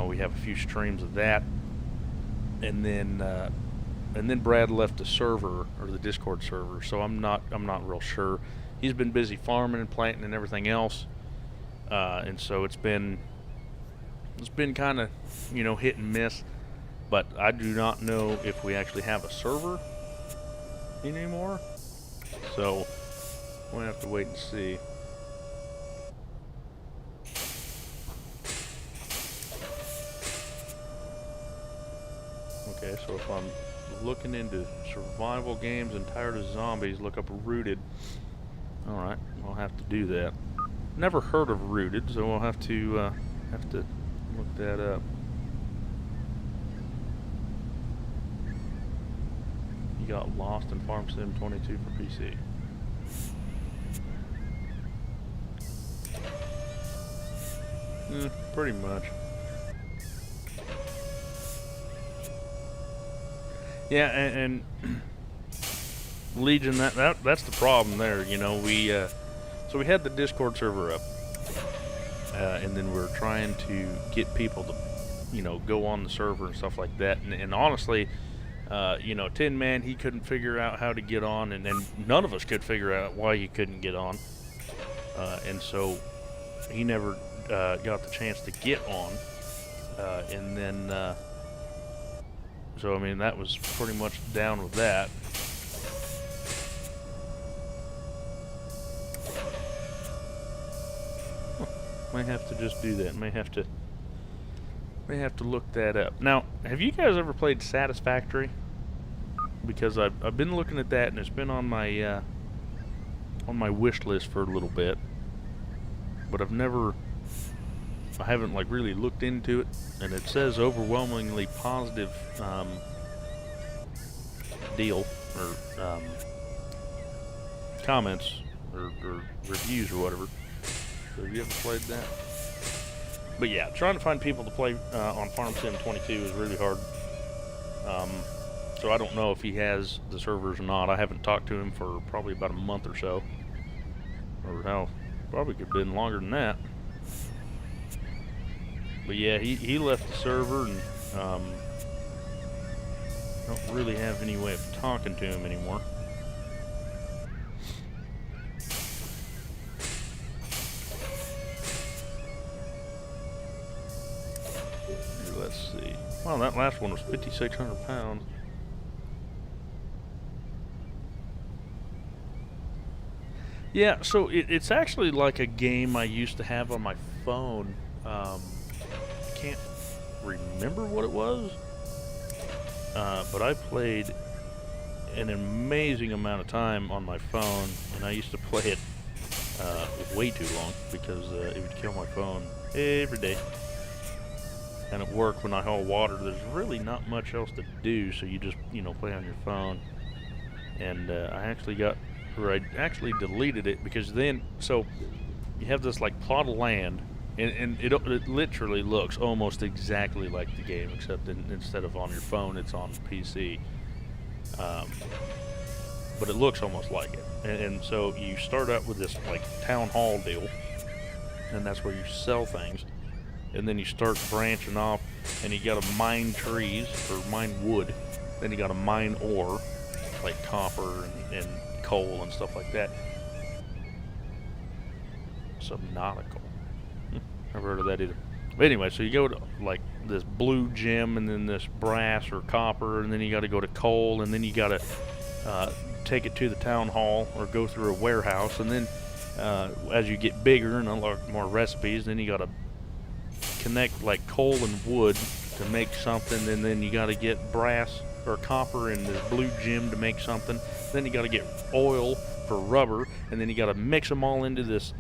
We have a few streams of that, and then Brad left the server or the Discord server, so I'm not real sure. He's been busy farming and planting and everything else, and so it's been kind of, hit and miss. But I do not know if we actually have a server anymore, so we'll have to wait and see. Okay, so if I'm looking into survival games and tired of zombies, look up Rooted. Alright, I'll have to do that. Never heard of Rooted, so we'll have to look that up. You got Lost in Farm Sim 22 for PC. Pretty much. Yeah, and Legion, that's the problem there. We so we had the Discord server up, and then we're trying to get people to, go on the server and stuff like that. And honestly, Tin Man, he couldn't figure out how to get on, and then none of us could figure out why he couldn't get on, and so he never got the chance to get on, and then. So, I mean, that was pretty much down with that. Might have to just do that. May have to look that up. Now, have you guys ever played Satisfactory? Because I've been looking at that, and it's been on my wish list for a little bit. But I haven't really looked into it, and it says overwhelmingly positive deal or comments or reviews or whatever. So have you ever played that? But yeah, trying to find people to play on Farm Sim 22 is really hard. So I don't know if he has the servers or not. I haven't talked to him for probably about a month or so, or hell, probably could have been longer than that. But yeah, he left the server, and don't really have any way of talking to him anymore. Let's see. Well, that last one was 5,600 pounds. Yeah, so it's actually like a game I used to have on my phone. Can't remember what it was, but I played an amazing amount of time on my phone, and I used to play it way too long because it would kill my phone every day. And at work, when I haul water, there's really not much else to do, so you just play on your phone. And I actually deleted it because then, so you have this plot of land. And it literally looks almost exactly like the game, except instead of on your phone, it's on PC. But it looks almost like it. And so you start out with this town hall deal, and that's where you sell things. And then you start branching off, and you gotta mine trees or mine wood. Then you gotta mine ore, like copper and coal and stuff like that. Subnautical. Never heard of that either. But anyway, so you go to this blue gem, and then this brass or copper, and then you got to go to coal, and then you got to take it to the town hall or go through a warehouse, and then as you get bigger and unlock more recipes, then you got to connect coal and wood to make something, and then you got to get brass or copper and this blue gem to make something. Then you got to get oil for rubber, and then you got to mix them all into this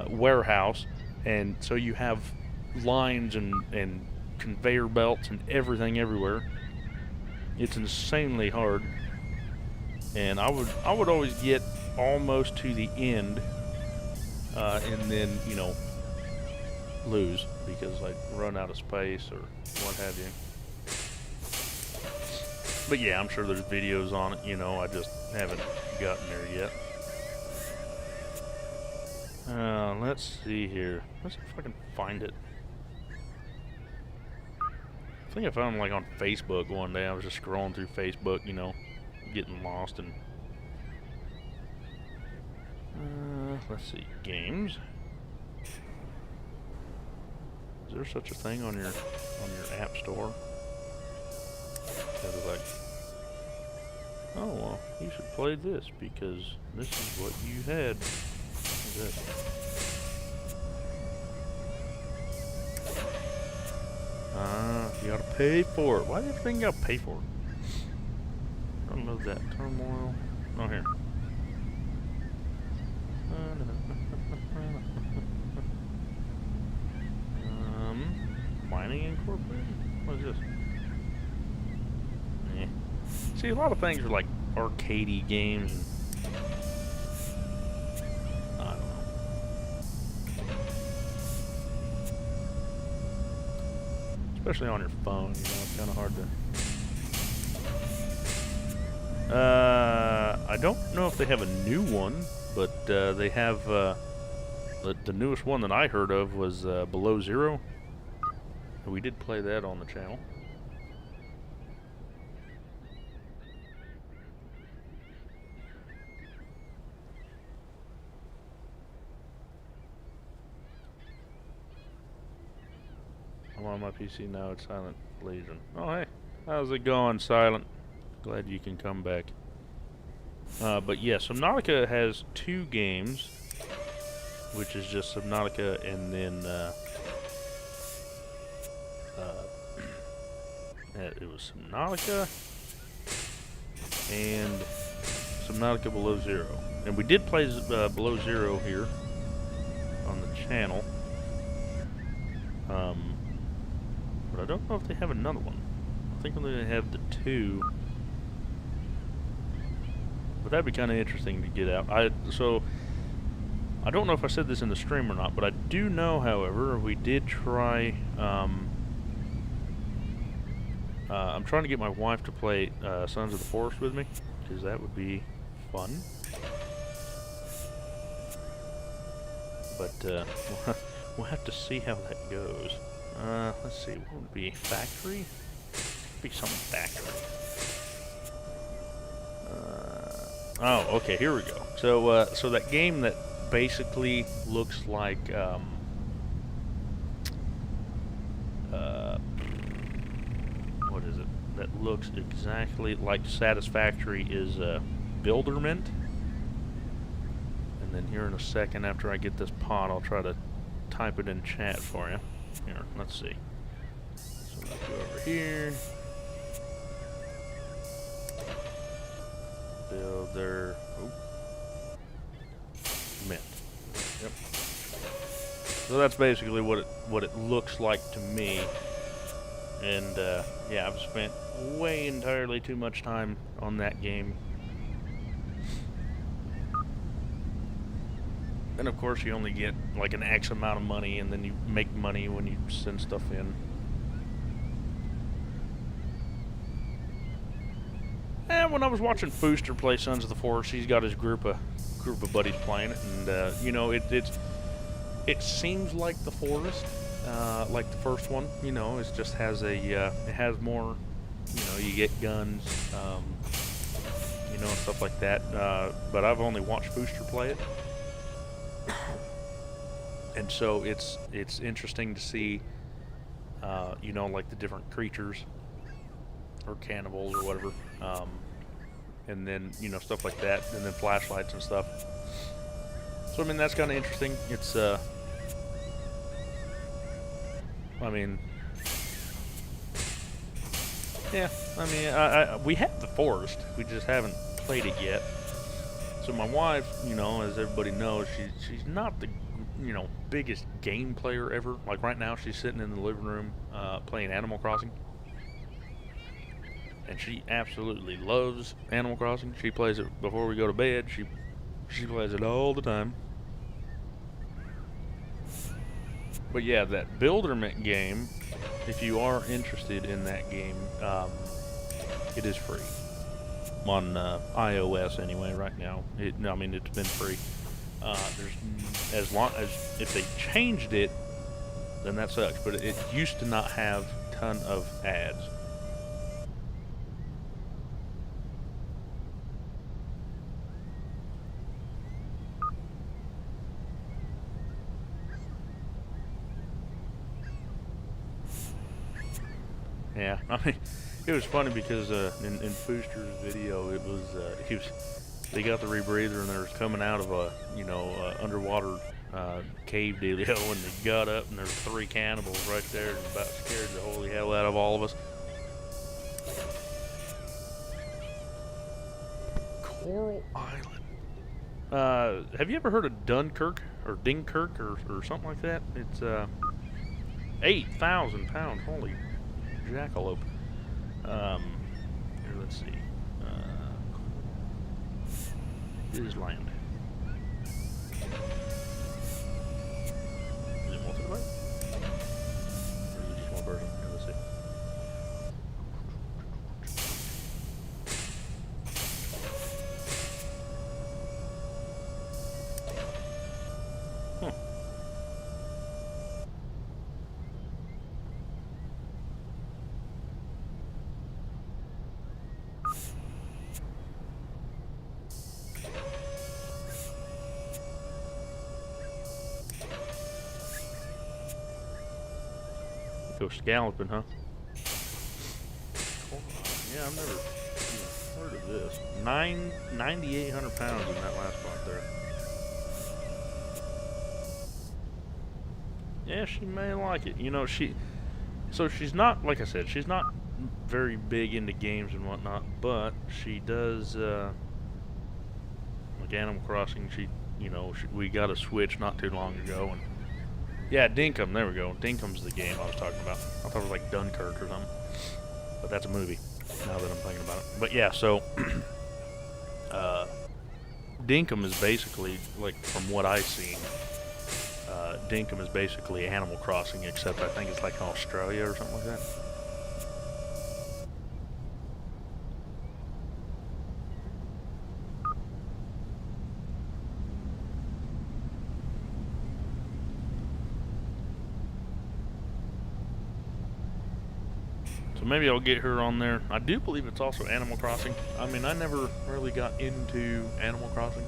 warehouse. And so you have lines and conveyor belts and everything everywhere. It's insanely hard. And I would always get almost to the end, and then lose because I run out of space or what have you. But yeah, I'm sure there's videos on it. I just haven't gotten there yet. Let's see here. Let's see if I can find it. I think I found him like on Facebook one day. I was just scrolling through Facebook, you know, getting lost and. Let's see, games. Is there such a thing on your app store? That is like, oh well, you should play this because this is what you had. You gotta pay for it. Why do you think you gotta pay for it? Unload that turmoil. Oh, here. Mining Incorporated? What is this? Eh. See, a lot of things are like arcadey games and I don't know. Especially on your phone, you know, it's kind of hard to. I don't know if they have a new one, but they have the newest one that I heard of was Below Zero. We did play that on the channel. I'm on my PC now. It's Silent Legion. Oh, hey. How's it going, Silent? Glad you can come back. But yeah, Subnautica has 2 games, which is just Subnautica and then it was Subnautica and Subnautica Below Zero. And we did play Below Zero here on the channel. But I don't know if they have another one. I think they have the 2. But that'd be kind of interesting to get out. So I don't know if I said this in the stream or not, but I do know, however, we did try. I'm trying to get my wife to play Sons of the Forest with me, because that would be fun. But we'll have to see how that goes. Let's see, what would it be? Factory? Be some factory. Oh, okay, here we go. So, so that game that basically looks like, what is it? That looks exactly like Satisfactory is, Builderment. And then here in a second, after I get this pod, I'll try to type it in chat for you. Here, let's see. So let's go over here. Builder. Mint. Yep. So that's basically what it looks like to me. And yeah, I've spent way entirely too much time on that game. And of course you only get like an X amount of money, and then you make money when you send stuff in. And when I was watching Fooster play Sons of the Forest, he's got his group of buddies playing it, and you know, it seems like the Forest, like the first one. You know, it just has a it has more. You know, you get guns, you know, and stuff like that. But I've only watched Fooster play it. And so it's interesting to see, you know, like the different creatures or cannibals or whatever, and then, you know, stuff like that, and then flashlights and stuff. So I mean, that's kind of interesting. It's I mean, yeah, I mean, we have the Forest, we just haven't played it yet. So my wife, you know, as everybody knows, she's not the, you know, biggest game player ever. Like right now, she's sitting in the living room playing Animal Crossing, and she absolutely loves Animal Crossing. She plays it before we go to bed. She plays it all the time. But yeah, that Builderment game, if you are interested in that game, it is free on iOS anyway. Right now, I mean, it's been free. There's as long as if they changed it, then that sucks. But it used to not have ton of ads. Yeah, I mean, it was funny because in Booster's video, it was they got the rebreather and they was coming out of a underwater cave dealio, and they got up and there's 3 cannibals right there and about scared the holy hell out of all of us. Coral Island. Have you ever heard of Dunkirk or Dinkirk or something like that? It's 8,000 pounds. Holy jackalope. Here, let's see. Island. Is it multiplayer? Or is it just one person? Here, let's see. Huh. Go scalloping, huh? Yeah, I've never heard of this. 9,800 pounds in that last spot there. Yeah, she may like it. You know, so she's not, like I said, she's not very big into games and whatnot, but she does, like Animal Crossing, we got a Switch not too long ago, and yeah, Dinkum, there we go. Dinkum's the game I was talking about. I thought it was like Dunkirk or something. But that's a movie, now that I'm thinking about it. But yeah, so Dinkum is basically, like, from what I've seen, Dinkum is basically Animal Crossing, except I think it's like in Australia or something like that. So maybe I'll get her on there. I do believe it's also Animal Crossing. I mean, I never really got into Animal Crossing.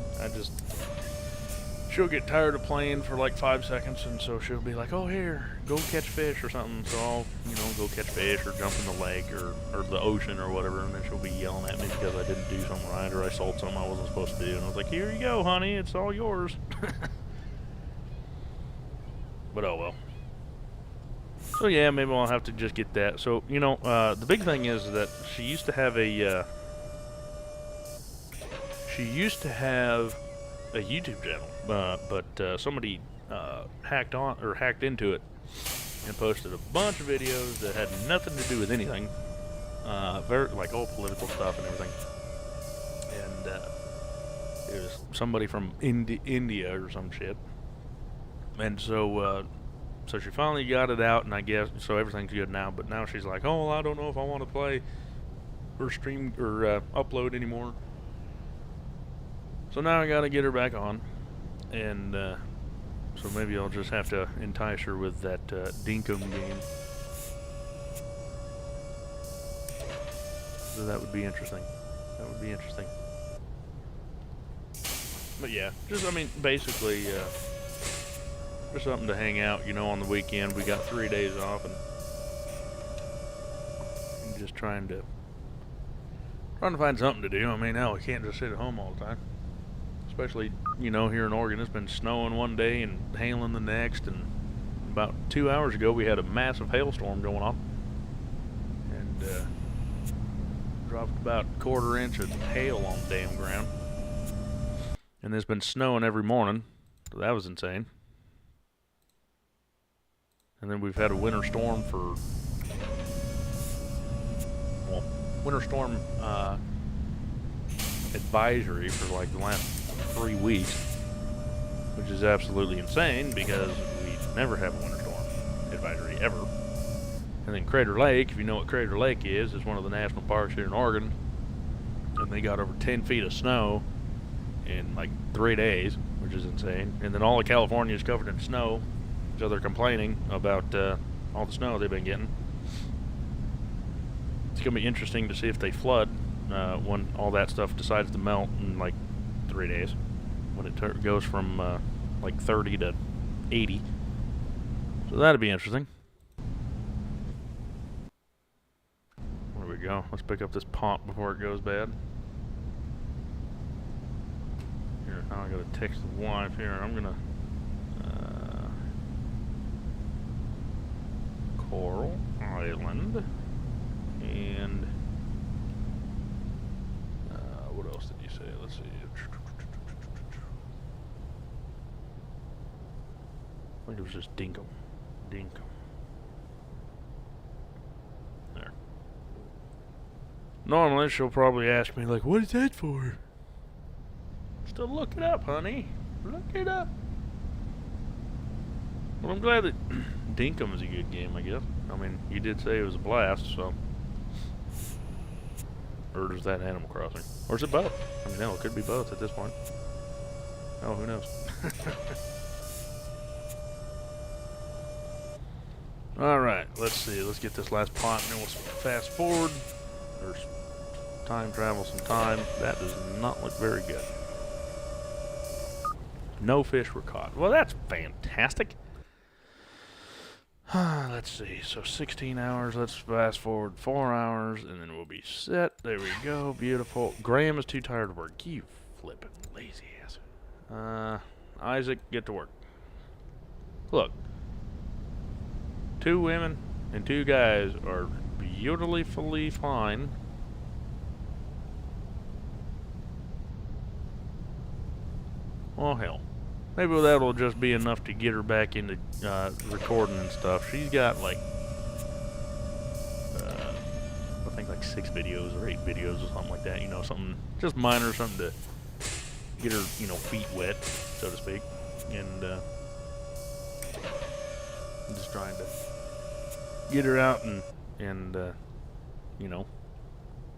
She'll get tired of playing for like 5 seconds, and so she'll be like, oh, here, go catch fish or something. So I'll, go catch fish or jump in the lake or the ocean or whatever, and then she'll be yelling at me because I didn't do something right or I sold something I wasn't supposed to do. And I was like, here you go, honey, it's all yours. But oh well. So yeah, maybe I'll have to just get that. So, the big thing is that she used to have a YouTube channel, but somebody hacked into it and posted a bunch of videos that had nothing to do with anything, very like all political stuff and everything. And it was somebody from India or some shit. And so she finally got it out, and I guess so everything's good now. But now she's like, oh, well, I don't know if I want to play or stream or upload anymore. So now I gotta get her back on, and so maybe I'll just have to entice her with that Dinkum game. So that would be interesting. But yeah, basically, just something to hang out, on the weekend. We got 3 days off, and I'm just trying to find something to do. I mean, hell, we can't just sit at home all the time. Especially, here in Oregon, it's been snowing one day and hailing the next, and about 2 hours ago we had a massive hailstorm going on, and dropped about a quarter inch of hail on the damn ground. And it's been snowing every morning, so that was insane. And then we've had a winter storm advisory for like the last 3 weeks, which is absolutely insane because we never have a winter storm advisory ever. And then Crater Lake, if you know what Crater Lake is, it's one of the national parks here in Oregon, and they got over 10 feet of snow in like 3 days, which is insane. And then all of California is covered in snow, so they're complaining about all the snow they've been getting. it's gonna be interesting to see if they flood when all that stuff decides to melt in like 3 days, when it goes from like 30 to 80. So that'd be interesting. There we go. Let's pick up this pump before it goes bad. Here, now I gotta text the wife here, and I'm gonna Coral Island, and what else did you say? Let's see. I think it was just Dinkum. There. Normally she'll probably ask me like, "What is that for?" Still look it up, honey. Look it up. Well, I'm glad that Dinkum is a good game, I guess. I mean, you did say it was a blast, so. Or is that Animal Crossing? Or is it both? I mean, hell, it could be both at this point. Oh, who knows? Alright, let's see. Let's get this last pot and then we'll fast forward. There's time travel some time. That does not look very good. No fish were caught. Well, that's fantastic. Let's see. So 16 hours. Let's fast forward 4 hours, and then we'll be set. There we go. Beautiful. Graham is too tired to work. You flippin' lazy ass. Isaac, get to work. Look. 2 women and 2 guys are beautifully fine. Oh, hell. Maybe that'll just be enough to get her back into recording and stuff. She's got like, I think like 6 videos or 8 videos or something like that. You know, something just minor, something to get her, you know, feet wet, so to speak. And I'm just trying to get her out and you know,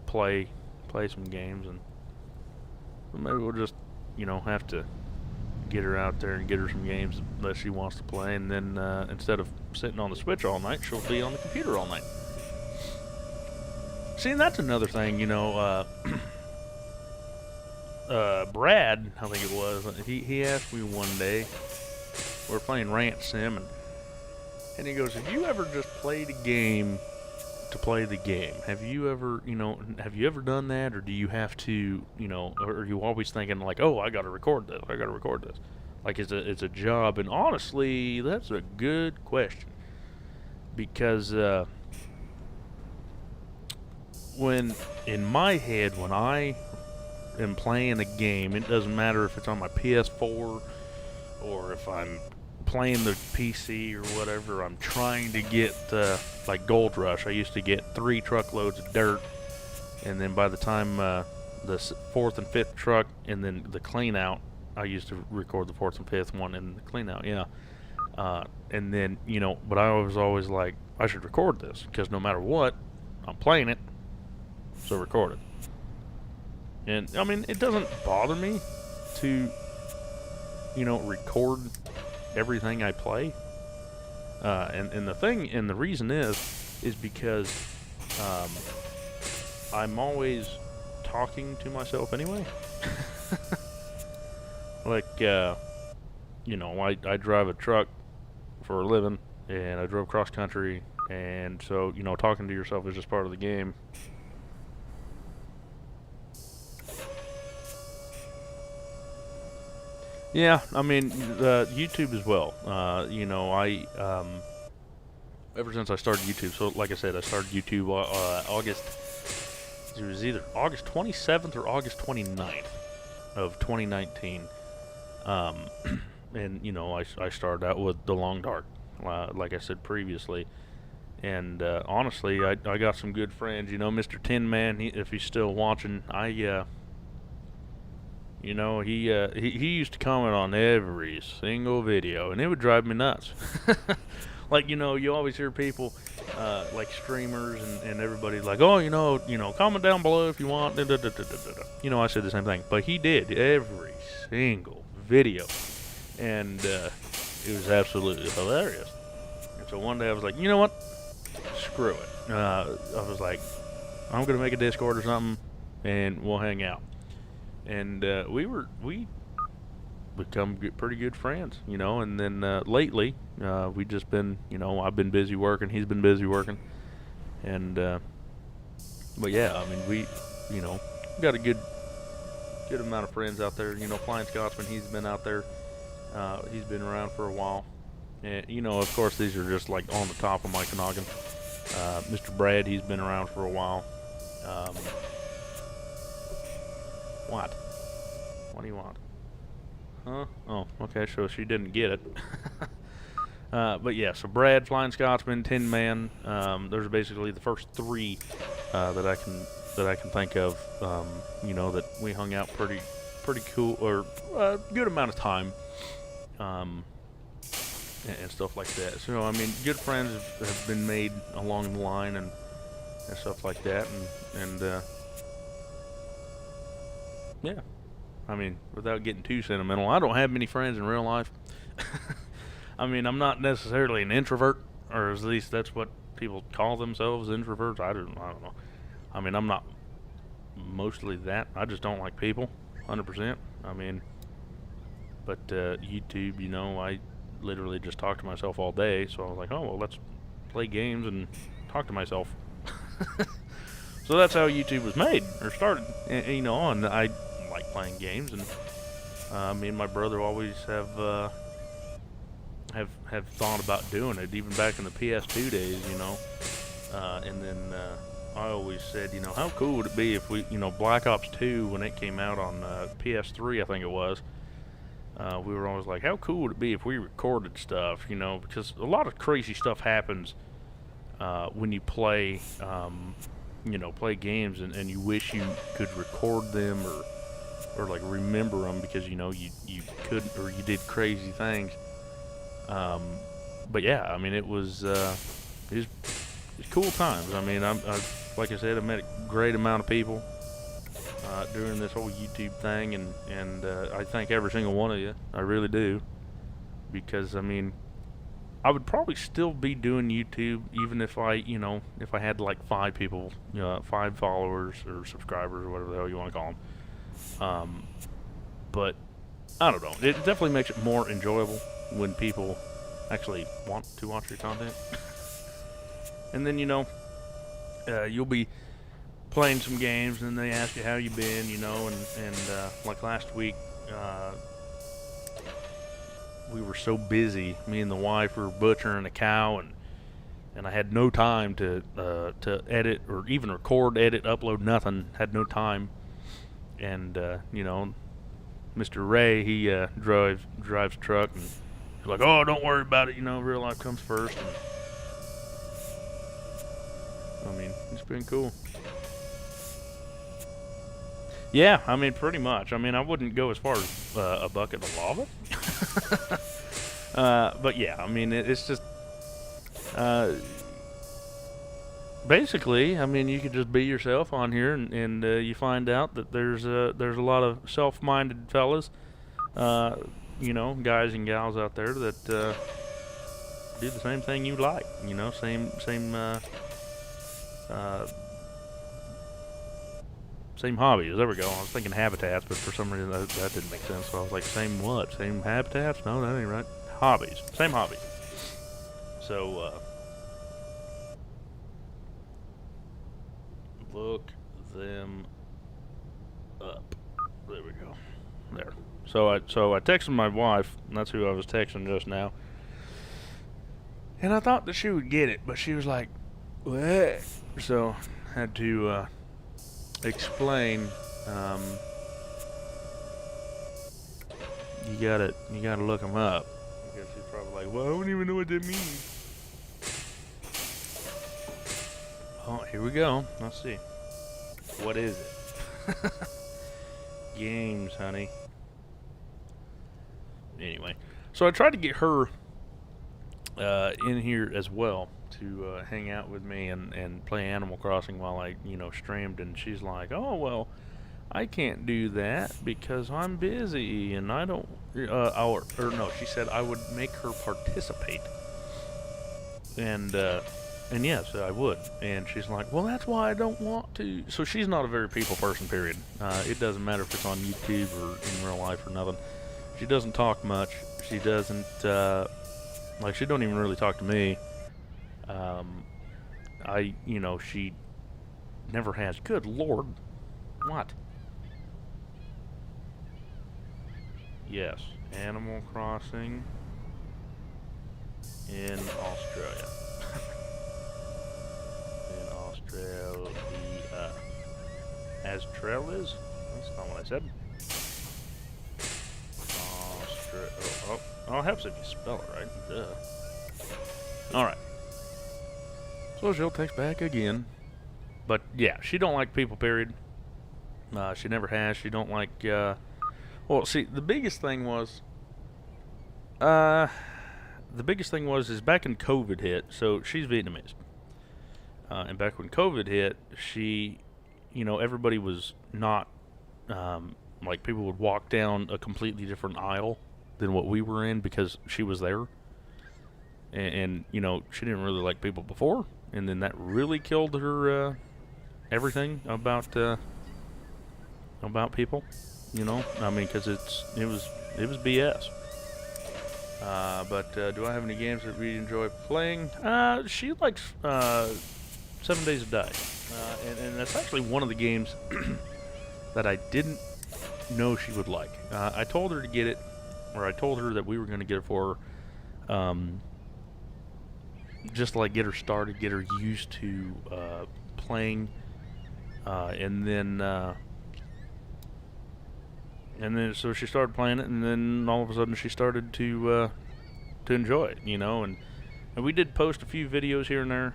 play some games, and maybe we'll just, you know, have to get her out there and get her some games that she wants to play, and then instead of sitting on the Switch all night, she'll be on the computer all night. See, and that's another thing, you know, Brad, I think it was, he asked me one day, we were playing Rant Sim, and he goes, have you ever just played a game to play the game? Have you ever, you know, have you ever done that, or do you have to, you know, or are you always thinking like, oh, I gotta record this, like it's a job? And honestly, that's a good question, because when in my head, when I am playing a game, it doesn't matter if it's on my PS4 or if I'm playing the PC or whatever, I'm trying to get like Gold Rush. I used to get 3 truckloads of dirt, and then by the time the 4th and 5th truck and then the clean out, I used to record the 4th and 5th one and the clean out, yeah. And then, you know, but I was always like, I should record this, because no matter what, I'm playing it, so record it. And I mean, it doesn't bother me to, you know, record everything I play, and the thing, and the reason is because I'm always talking to myself anyway. Like, you know, I drive a truck for a living, and I drove cross country, and so, you know, talking to yourself is just part of the game. Yeah, I mean, YouTube as well. You know, I ever since I started YouTube, so like I said, I started YouTube August. It was either August 27th or August 29th of 2019. And you know, I started out with The Long Dark, like I said previously. And honestly, I got some good friends. You know, Mr. Tin Man, if he's still watching, you know, he used to comment on every single video, and it would drive me nuts. Like, you know, you always hear people, like streamers and everybody like, oh, you know, comment down below if you want. Da, da, da, da, da, da. You know, I said the same thing, but he did every single video, and it was absolutely hilarious. And so one day I was like, you know what? Screw it. I was like, I'm gonna make a Discord or something, and we'll hang out. And we become pretty good friends, you know. And then lately, we just been, you know, I've been busy working, he's been busy working, and but yeah, I mean, we, you know, got a good amount of friends out there. You know, Flying Scotsman, he's been out there, he's been around for a while, and you know, of course, these are just like on the top of my noggin. Mr. Brad, he's been around for a while. What? What do you want? Huh? Oh, okay, so she didn't get it. But yeah, so Brad, Flying Scotsman, Tin Man. Those are basically the first three that I can think of. You know, that we hung out pretty cool, or a good amount of time, and stuff like that. So I mean, good friends have been made along the line, and stuff like that, and yeah. I mean, without getting too sentimental, I don't have many friends in real life. I mean, I'm not necessarily an introvert, or at least that's what people call themselves, introverts. I don't know. I mean, I'm not mostly that. I just don't like people, 100%. I mean, but YouTube, you know, I literally just talk to myself all day. So I was like, oh well, let's play games and talk to myself. So that's how YouTube was made or started. And, you know, and I like playing games, and me and my brother always have thought about doing it, even back in the PS2 days, you know. And then I always said, you know, how cool would it be if we, you know, Black Ops 2, when it came out on PS3, I think it was, we were always like, how cool would it be if we recorded stuff, you know, because a lot of crazy stuff happens when you play, you know, play games, and you wish you could record them, or like remember them, because you know you couldn't, or you did crazy things. But yeah, I mean, it was cool times. I mean, I like I said, I met a great amount of people during this whole YouTube thing, and I thank every single one of you. I really do, because I mean, I would probably still be doing YouTube even if I, you know, if I had like 5 people, you know, 5 followers or subscribers or whatever the hell you want to call them. But I don't know. It definitely makes it more enjoyable when people actually want to watch your content. And then, you know, you'll be playing some games, and they ask you how you been, you know, and like last week, we were so busy. Me and the wife were butchering a cow, and I had no time to edit or even record, edit, upload, nothing. Had no time. And you know, Mr. Ray, he drives a truck, and he's like, "Oh, don't worry about it. You know, real life comes first." And I mean, it's been cool. Yeah, I mean, pretty much. I mean, I wouldn't go as far as a bucket of lava. But yeah, I mean, it's just basically, I mean, you could just be yourself on here, and you find out that there's a lot of self-minded fellas, you know, guys and gals out there that do the same thing you like, you know, same hobbies. There we go. I was thinking habitats, but for some reason that didn't make sense. So I was like, same what? Same habitats? No, that ain't right. Hobbies. Same hobbies. So, look them up. There we go. There. So I texted my wife, and that's who I was texting just now. And I thought that she would get it, but she was like, what? So I had to explain. You gotta look them up. I guess she's probably like, well, I don't even know what that means. Oh, here we go. Let's see. What is it? Games, honey. Anyway, so I tried to get her in here as well to hang out with me and play Animal Crossing while I, you know, streamed, and she's like, oh, well, I can't do that because I'm busy and I don't, or no, she said I would make her participate. And And yes, I would. And she's like, well, that's why I don't want to. So she's not a very people person, period. It doesn't matter if it's on YouTube or in real life or nothing. She doesn't talk much. She doesn't, like, she don't even really talk to me. She never has. Good Lord. What? Yes, Animal Crossing in Australia. In Australia. Australis? That's not what I said. Oh, it helps if you spell it right. Duh. Alright. So she'll text back again. But yeah, she don't like people, period. She never has. She don't like, well, see, the biggest thing was is back when COVID hit, so she's Vietnamese. And back when COVID hit, she, everybody was not, like, people would walk down a completely different aisle than what we were in because she was there. And she didn't really like people before, and then that really killed her, everything about people, I mean, because it was BS. But do I have any games that we enjoy playing? She likes 7 Days to Die, and that's actually one of the games that I didn't know she would like. I told her to get it, or I told her that we were going to get it for her, just to, like, get her started, get her used to playing, and then so she started playing it, and then all of a sudden she started to enjoy it, and we did post a few videos here and there.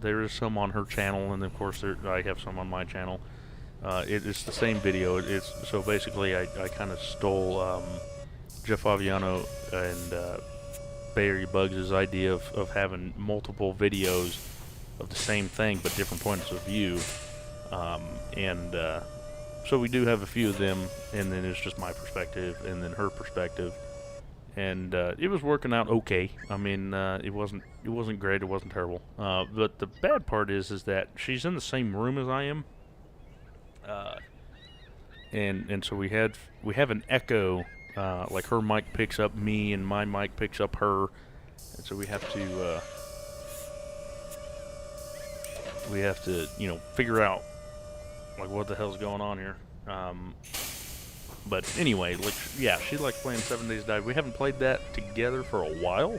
There is some on her channel, and of course I have some on my channel. It's the same video. So basically I kind of stole Jeff Favignano and Barry Bugs' idea of having multiple videos of the same thing but different points of view, so we do have a few of them, and then it's just my perspective and then her perspective, and it was working out okay. I mean, it wasn't great, it wasn't terrible, but the bad part is that she's in the same room as I am, and so we have an echo. Like, her mic picks up me and my mic picks up her, and so we have to figure out, like, what the hell's going on here. But anyway, like, yeah, she likes playing 7 Days to Die. We haven't played that together for a while.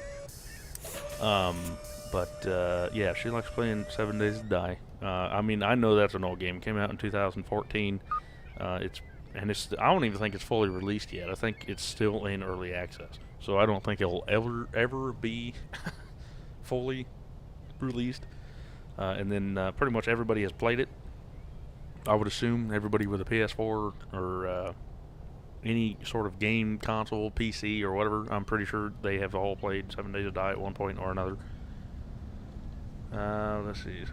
But yeah, she likes playing 7 Days to Die. I mean, I know that's an old game. It came out in 2014. I don't even think it's fully released yet. I think it's still in early access. So I don't think it'll ever be fully released. And then pretty much everybody has played it. I would assume everybody with a PS4 or any sort of game console, PC or whatever, I'm pretty sure they have all played 7 Days to Die at one point or another. Let's see.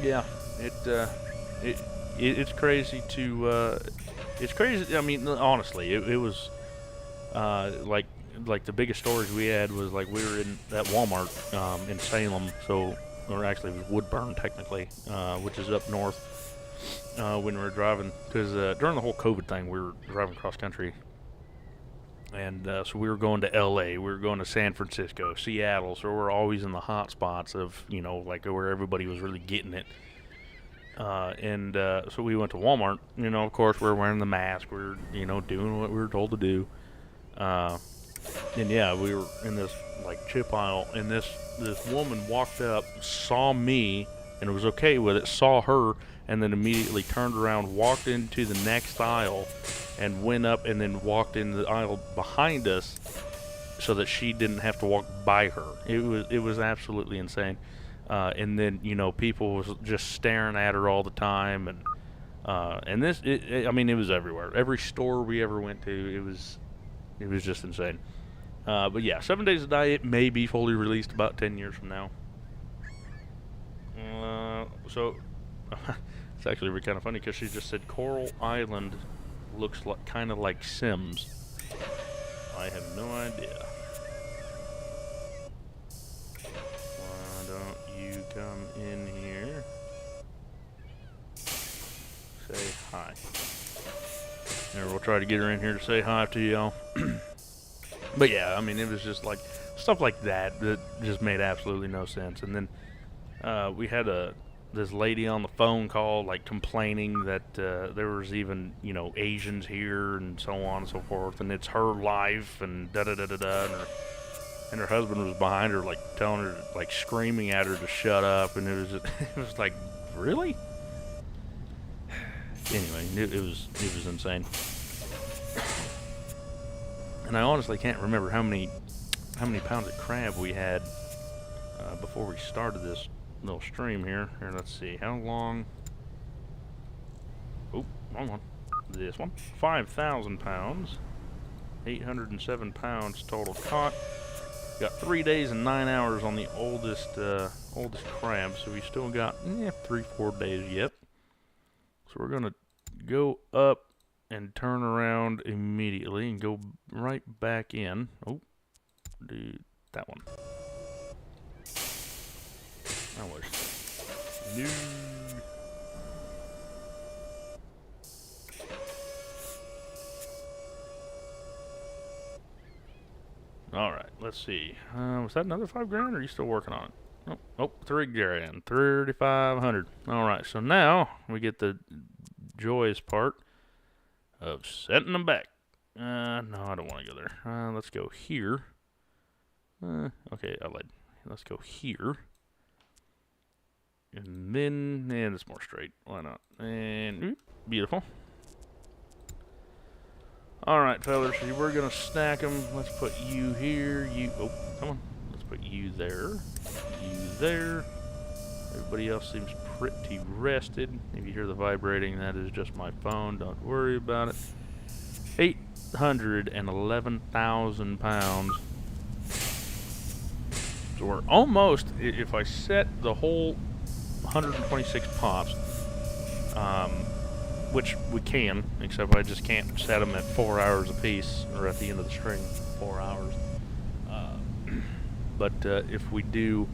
Yeah, it's crazy to it's crazy. I mean, honestly, it was like the biggest storage we had was, like, we were in that Walmart in Salem, or actually it was Woodburn technically, which is up north, when we were driving, because during the whole COVID thing we were driving cross country, and so we were going to LA, we were going to San Francisco, Seattle, so we're always in the hot spots of, like, where everybody was really getting it. So we went to Walmart, of course we're wearing the mask, we're, doing what we were told to do. And yeah, we were in this, like, chip aisle, and this woman walked up, saw me, and was okay with it, saw her, and then immediately turned around, walked into the next aisle, and went up and then walked in the aisle behind us so that she didn't have to walk by her. It was absolutely insane. And then, people was just staring at her all the time, and I mean, it was everywhere. Every store we ever went to, it was just insane. But yeah, 7 Days to Die, it may be fully released about 10 years from now. So it's actually kind of funny because she just said Coral Island looks like kind of like Sims. I have no idea. Why don't you come in here? Say hi. There, we'll try to get her in here to say hi to y'all. But yeah, I mean, it was just like stuff like that that just made absolutely no sense. And then we had this lady on the phone call, like complaining that there was even, you know, Asians here and so on and so forth, and it's her life and da da da da da. And her husband was behind her, like telling her, like screaming at her to shut up, and it was like, really? Anyway, it was insane. And I honestly can't remember how many pounds of crab we had before we started this little stream here. Here, let's see, how long? Oh, wrong one. This one, 5,000 pounds, 807 pounds total caught. Got 3 days and 9 hours on the oldest crab, so we still got 3-4 days yet. So we're gonna go up and turn around immediately and go right back in. Oh, do that one. That was new. All right, let's see. Was that another $5 grand, or are you still working on it? Oh, $3 grand, 3,500. All right, so now we get the joyous part of setting them back. No, I don't want to go there. Let's go here. Okay, I lied. Let's go here. And then, it's more straight. Why not? And, beautiful. Alright, fellas, so we're going to stack them. Let's put you here. Oh, come on. Let's put you there. You there. Everybody else seems pretty rested. If you hear the vibrating, that is just my phone. Don't worry about it. 811,000 pounds. So we're almost, if I set the whole 126 pots, which we can, except I just can't set them at 4 hours apiece, or at the end of the string, 4 hours. But if we do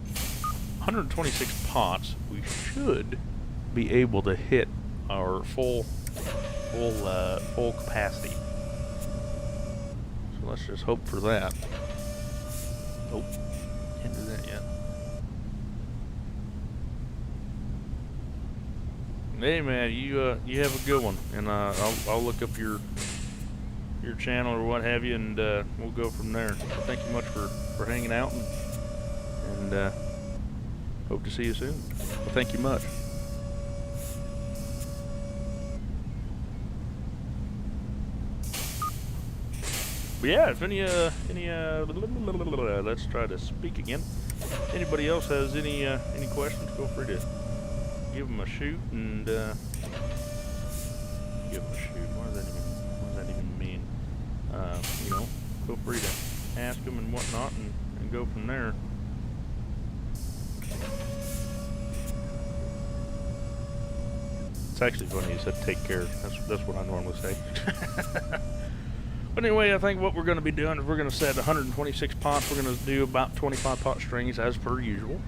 126 pots, we should be able to hit our full capacity. So let's just hope for that. Oh, can't do that yet. Hey man, you have a good one, and I'll look up your channel or what have you, and we'll go from there. So thank you much for hanging out, and hope to see you soon. Well, thank you much. But yeah, if any let's try to speak again. Anybody else has any questions? Feel free to give them a shoot, and give them a shoot. What does that even mean? You know, feel free to ask them and whatnot, and go from there. It's actually funny you said take care. That's what I normally say. But anyway, I think what we're going to be doing is we're going to set 126 pots. We're going to do about 25 pot strings as per usual.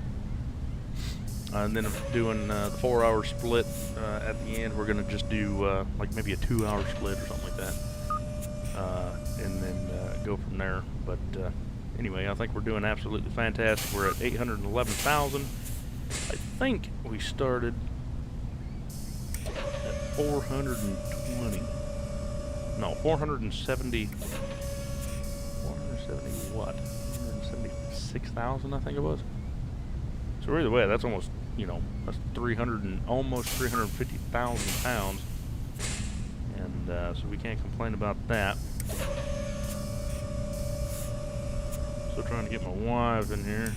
And then doing the 4-hour split at the end. We're going to just do like maybe a 2-hour split or something like that. And then go from there. But anyway, I think we're doing absolutely fantastic. We're at 811,000. I think we started at 420. No, 470. 470 what? 176,000, I think it was. So either way, that's almost, you know, that's 300 and almost 350,000 pounds, and so we can't complain about that. Still trying to get my wife in here.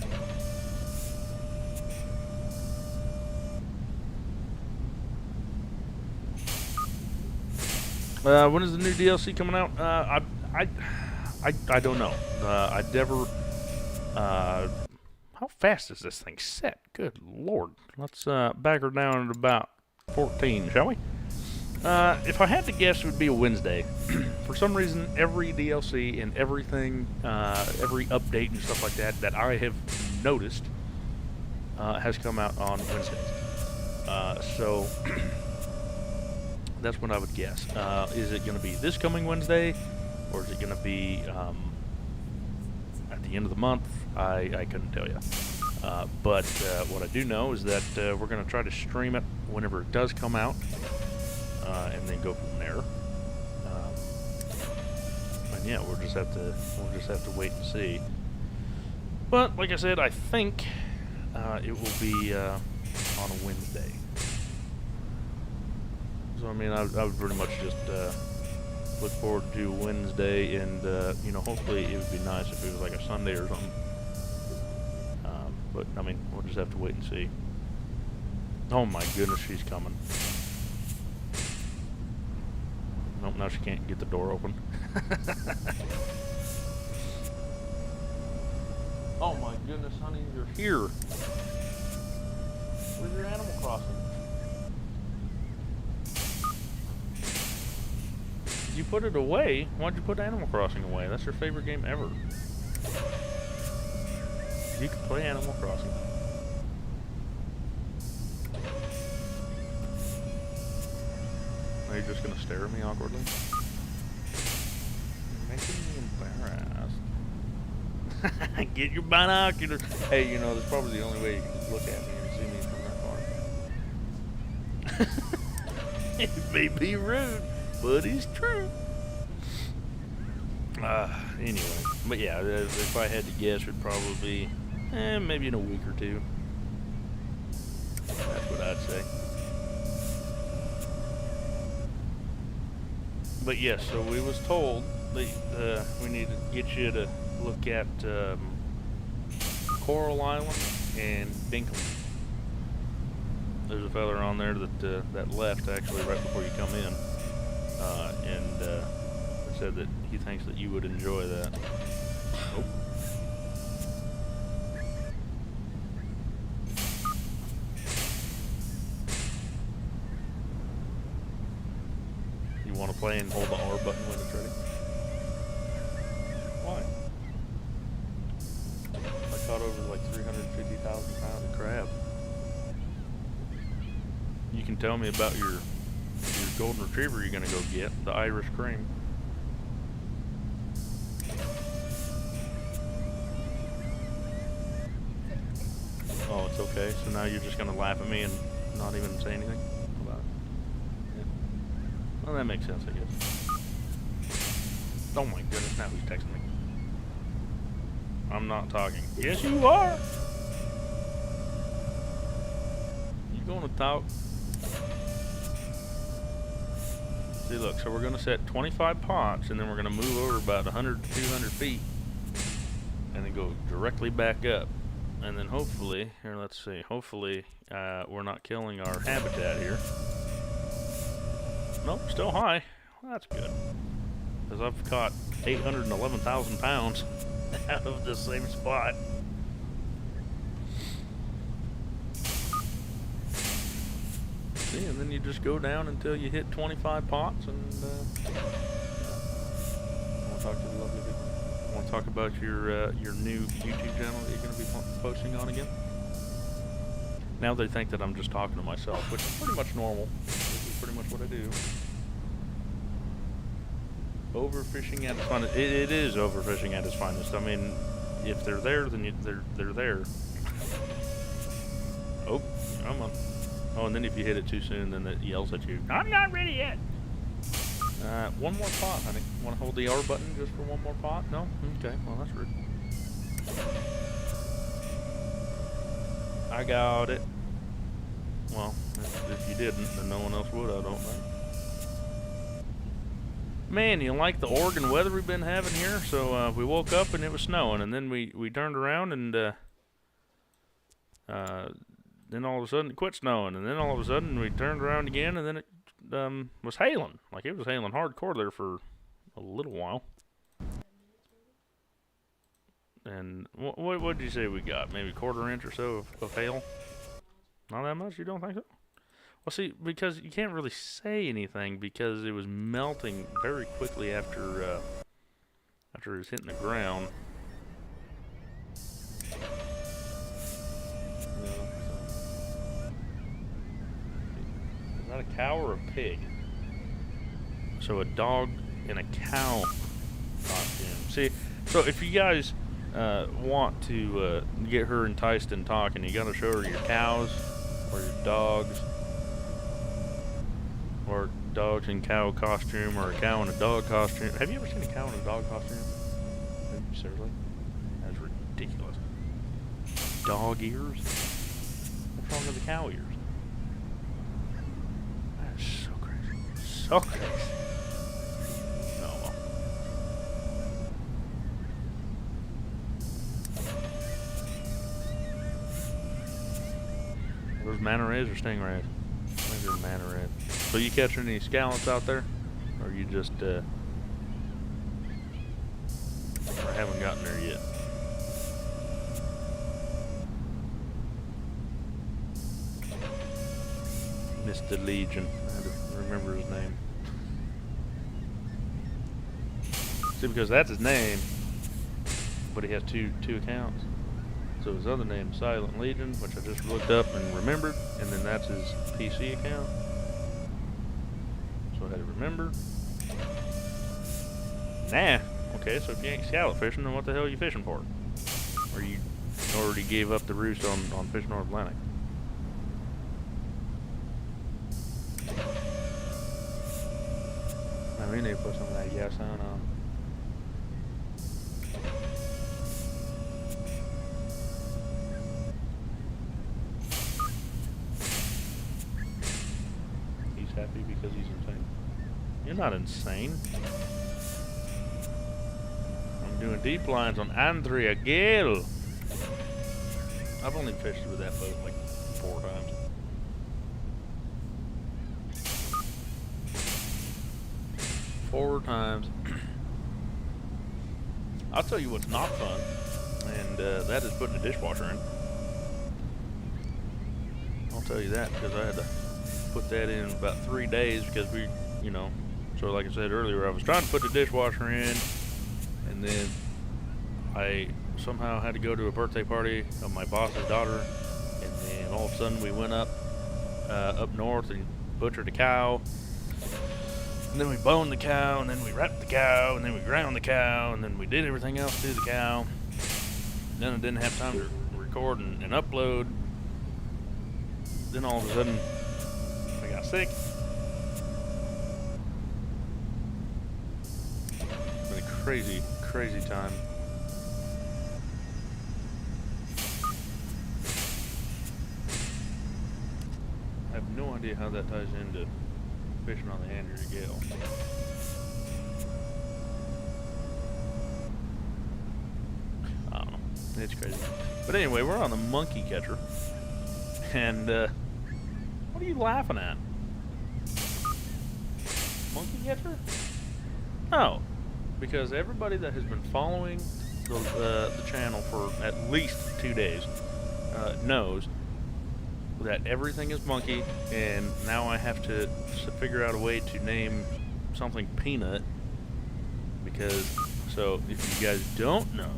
When is the new DLC coming out? I don't know. I never. How fast is this thing set? Good lord. Let's back her down at about 14, shall we? If I had to guess, it would be a Wednesday. For some reason, every DLC and everything, every update and stuff like that that I have noticed has come out on Wednesdays. So that's what I would guess. Is it going to be this coming Wednesday, or is it going to be at the end of the month? I couldn't tell you. But what I do know is that we're going to try to stream it whenever it does come out, and then go from there. And yeah, we'll just have to wait and see. But like I said, I think it will be on a Wednesday. So I mean, I would pretty much just look forward to Wednesday, and you know, hopefully it would be nice if it was like a Sunday or something. But I mean, we'll just have to wait and see. Oh my goodness, she's coming. Nope, now she can't get the door open. Oh my goodness, honey, you're here. Where's your Animal Crossing? You put it away? Why'd you put Animal Crossing away? That's your favorite game ever. You can play Animal Crossing. Are you just gonna stare at me awkwardly? You're making me embarrassed. Get your binoculars. Hey, you know, that's probably the only way you can look at me and see me from that far. It may be rude, but it's true. Anyway, but yeah, if I had to guess, it'd probably be maybe in a week or two. That's what I'd say. But yes, so we was told that we need to get you to look at Coral Island and Binkham. There's a fella on there that left actually right before you come in, and said that he thinks that you would enjoy that. Oh. You want to play and hold the R button when it's ready? Why? I caught over like 350,000 pounds of crab. You can tell me about your golden retriever you're gonna go get, the Irish cream. Oh, it's okay. So now you're just gonna laugh at me and not even say anything about it. Yeah. Well, that makes sense, I guess. Oh my goodness! Now he's texting me. I'm not talking. Yes, you are. You gonna talk? See, look. So we're gonna set 25 pots, and then we're gonna move over about 100 to 200 feet, and then go directly back up. And then hopefully, here, let's see, hopefully we're not killing our habitat here. Nope, still high. Well, that's good. Because I've caught 811,000 pounds out of the same spot. See, and then you just go down until you hit 25 pots, and I'll talk to the lovely people. Want to talk about your new YouTube channel that you're going to be posting on again? Now they think that I'm just talking to myself, which is pretty much normal. This is pretty much what I do. Overfishing at its finest. It is overfishing at its finest. I mean, if they're there, then they're there. Oh, come on. Oh, and then if you hit it too soon, then it yells at you. I'm not ready yet. One more pot, honey. Want to hold the R button just for one more pot? No? Okay, well, that's rude. I got it. Well, if you didn't, then no one else would, I don't think. Man, you like the Oregon weather we've been having here? So, we woke up and it was snowing, and then we turned around and, then all of a sudden it quit snowing, and then all of a sudden we turned around again, and then it was hailing. Like, it was hailing hardcore there for a little while. And what did you say we got? Maybe a quarter inch or so of hail? Not that much? You don't think so? Well, see, because you can't really say anything because it was melting very quickly after it was hitting the ground. Is that a cow or a pig? So a dog and a cow costume. See, so if you guys want to get her enticed and talking, you gotta show her your cows or your dogs, or dogs in cow costume, or a cow in a dog costume. Have you ever seen a cow in a dog costume? Seriously? That's ridiculous. Dog ears? What's wrong with the cow ears? That's so crazy. So crazy. No, well. Those manta rays or stingrays? I think they're manta rays. So you catching any scallops out there? Or you just, or haven't gotten there yet? Mr. Legion. I had to remember his name. See, because that's his name, but he has two accounts. So his other name is Silent Legion, which I just looked up and remembered, and then that's his PC account. So I had to remember. Nah. Okay, so if you ain't scallop fishing, then what the hell are you fishing for? Or you already gave up the roost on Fish North Atlantic? Now we need to put some of that gas on. He's happy because he's insane. You're not insane. I'm doing deep lines on Andrea Gale. I've only fished with that boat like 4 times. Four times. I'll tell you what's not fun, and that is putting a dishwasher in. I'll tell you that because I had to put that in about 3 days because we, you know, so like I said earlier, I was trying to put the dishwasher in, and then I somehow had to go to a birthday party of my boss's daughter, and then all of a sudden we went up north and butchered a cow. And then we boned the cow, and then we wrapped the cow, and then we ground the cow, and then we did everything else to the cow. And then I didn't have time to record and upload. Then all of a sudden, I got sick. It's been a crazy, crazy time. I have no idea how that ties into fishing on the Andrea Gale. I don't know. It's crazy. But anyway, we're on the monkey catcher. And, what are you laughing at? Monkey catcher? No. Because everybody that has been following the channel for at least 2 days knows that everything is monkey, and now I have to figure out a way to name something Peanut, because, so if you guys don't know,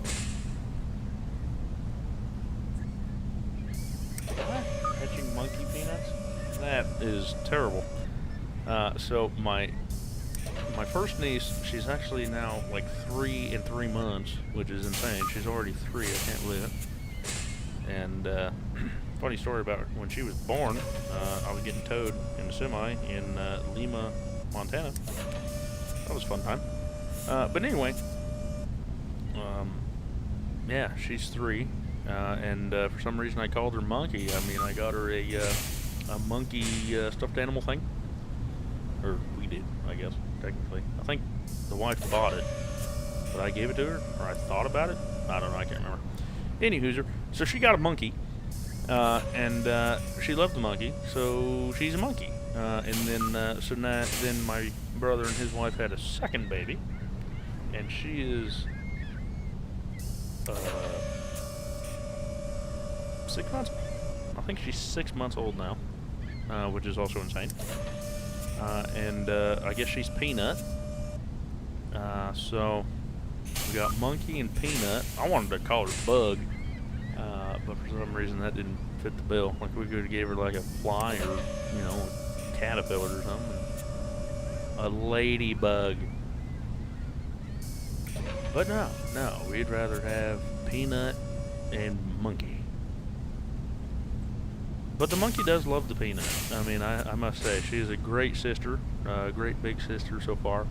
catching monkey peanuts, that is terrible. So my first niece, she's actually now like 3 in 3 months, which is insane. She's already 3, I can't believe it. And funny story about when she was born, I was getting towed in a semi in Lima, Montana. That was a fun time. But anyway, yeah, she's 3, and for some reason I called her Monkey. I mean, I got her a monkey stuffed animal thing, or we did, I guess, technically. I think the wife bought it, but I gave it to her, or I thought about it. I don't know, I can't remember. Anywho's, so she got a monkey. And she loved the monkey, so she's a monkey. And then, then my brother and his wife had a second baby, and she is 6 months. I think she's 6 months old now. which is also insane. And I guess she's Peanut. So we got Monkey and Peanut. I wanted to call her Bug, but for some reason that didn't fit the bill. Like we could have gave her like a fly or, you know, a caterpillar or something. A ladybug. But no, we'd rather have Peanut and Monkey. But the monkey does love the Peanut. I mean, I must say, she's a great sister, great big sister so far.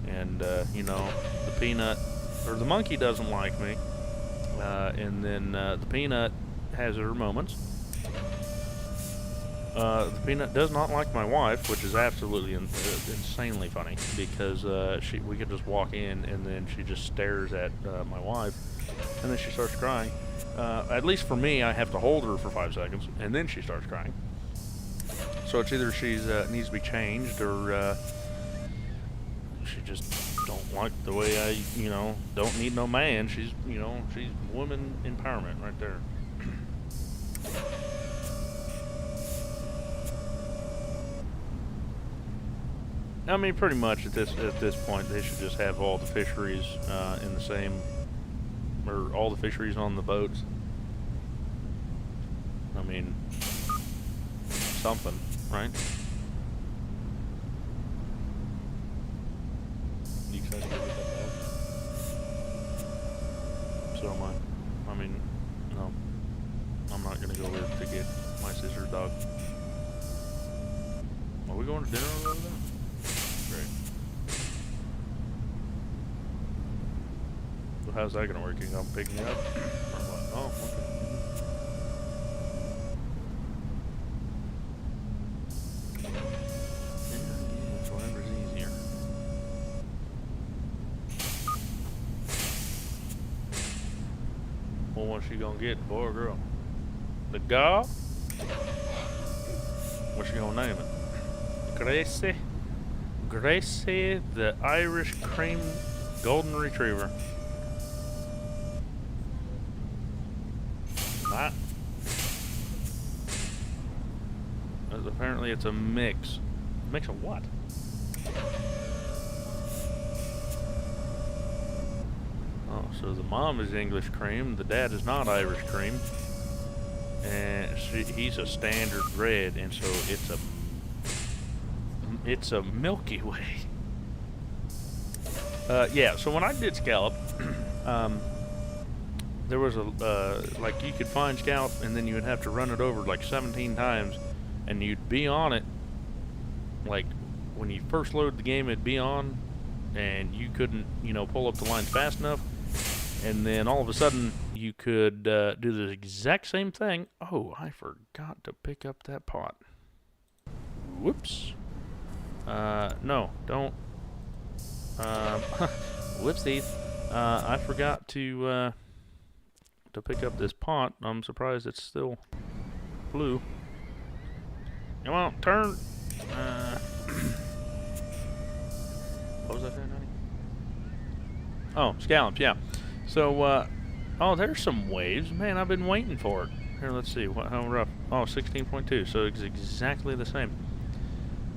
And, you know, the Peanut, or the monkey doesn't like me. And then the Peanut has her moments. The Peanut does not like my wife, which is absolutely insanely funny, because we could just walk in and then she just stares at my wife, and then she starts crying. At least for me, I have to hold her for 5 seconds, and then she starts crying. So it's either she's needs to be changed, or she just don't like the way I, you know, don't need no man. She's, you know, she's woman empowerment right there. I mean, pretty much at this point, they should just have all the fisheries in the same, or all the fisheries on the boats. I mean, something, right? You excited to get that dog? So am I. I mean, no, I'm not gonna go live to get my sister's dog. Are we going to dinner over there? Great. So how's that gonna work? You gonna pick me up? Or what? Oh, okay. Yeah, whatever's easier. Well, what's she gonna get, boy or girl? The Gaw? What's she gonna name it? Gracie? Gracie, the Irish Cream Golden Retriever. Not. Apparently it's a mix. Mix of what? Oh, so the mom is English cream, the dad is not Irish cream. And he's a standard red, and so it's a Milky Way. Yeah, so when I did scallop, there was a, like, you could find scallop and then you would have to run it over like 17 times, and you'd be on it, like, when you first load the game, it'd be on, and you couldn't, you know, pull up the lines fast enough, and then all of a sudden, you could do the exact same thing. Oh, I forgot to pick up that pot. Whoops. No, don't. Whoopsies. I forgot to pick up this pot. I'm surprised it's still blue. Come on, turn. What was I saying, honey? Oh, scallops, yeah. So, oh, there's some waves. Man, I've been waiting for it. Here, let's see. How rough? Oh, 16.2. So it's exactly the same.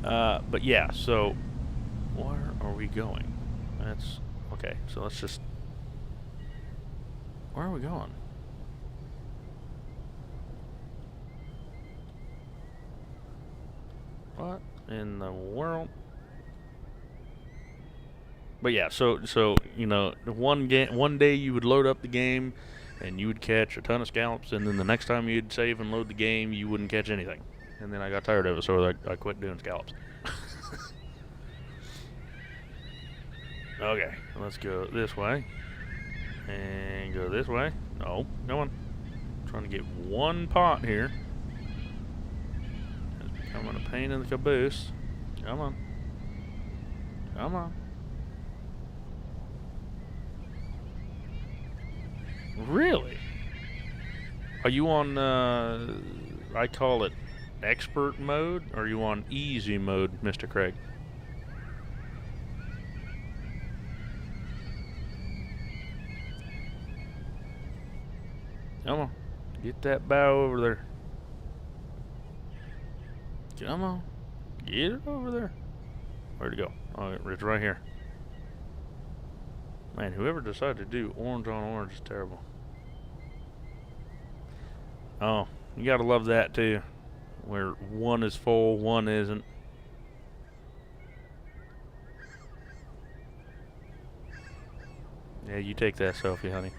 But yeah, so where are we going? That's okay. So let's just. Where are we going? What in the world? But yeah, so you know, one day you would load up the game, and you would catch a ton of scallops, and then the next time you'd save and load the game, you wouldn't catch anything. And then I got tired of it, so I quit doing scallops. Okay, let's go this way, and go this way. No, come on. I'm trying to get one pot here. It's becoming a pain in the caboose. Come on. Come on. Really? Are you on, I call it expert mode, or are you on easy mode, Mr. Craig? Come on. Get that bow over there. Come on. Get it over there. Where'd it go? Oh, it's right here. Man, whoever decided to do orange on orange is terrible. Oh, you gotta love that too. Where one is full, one isn't. Yeah, you take that selfie, honey.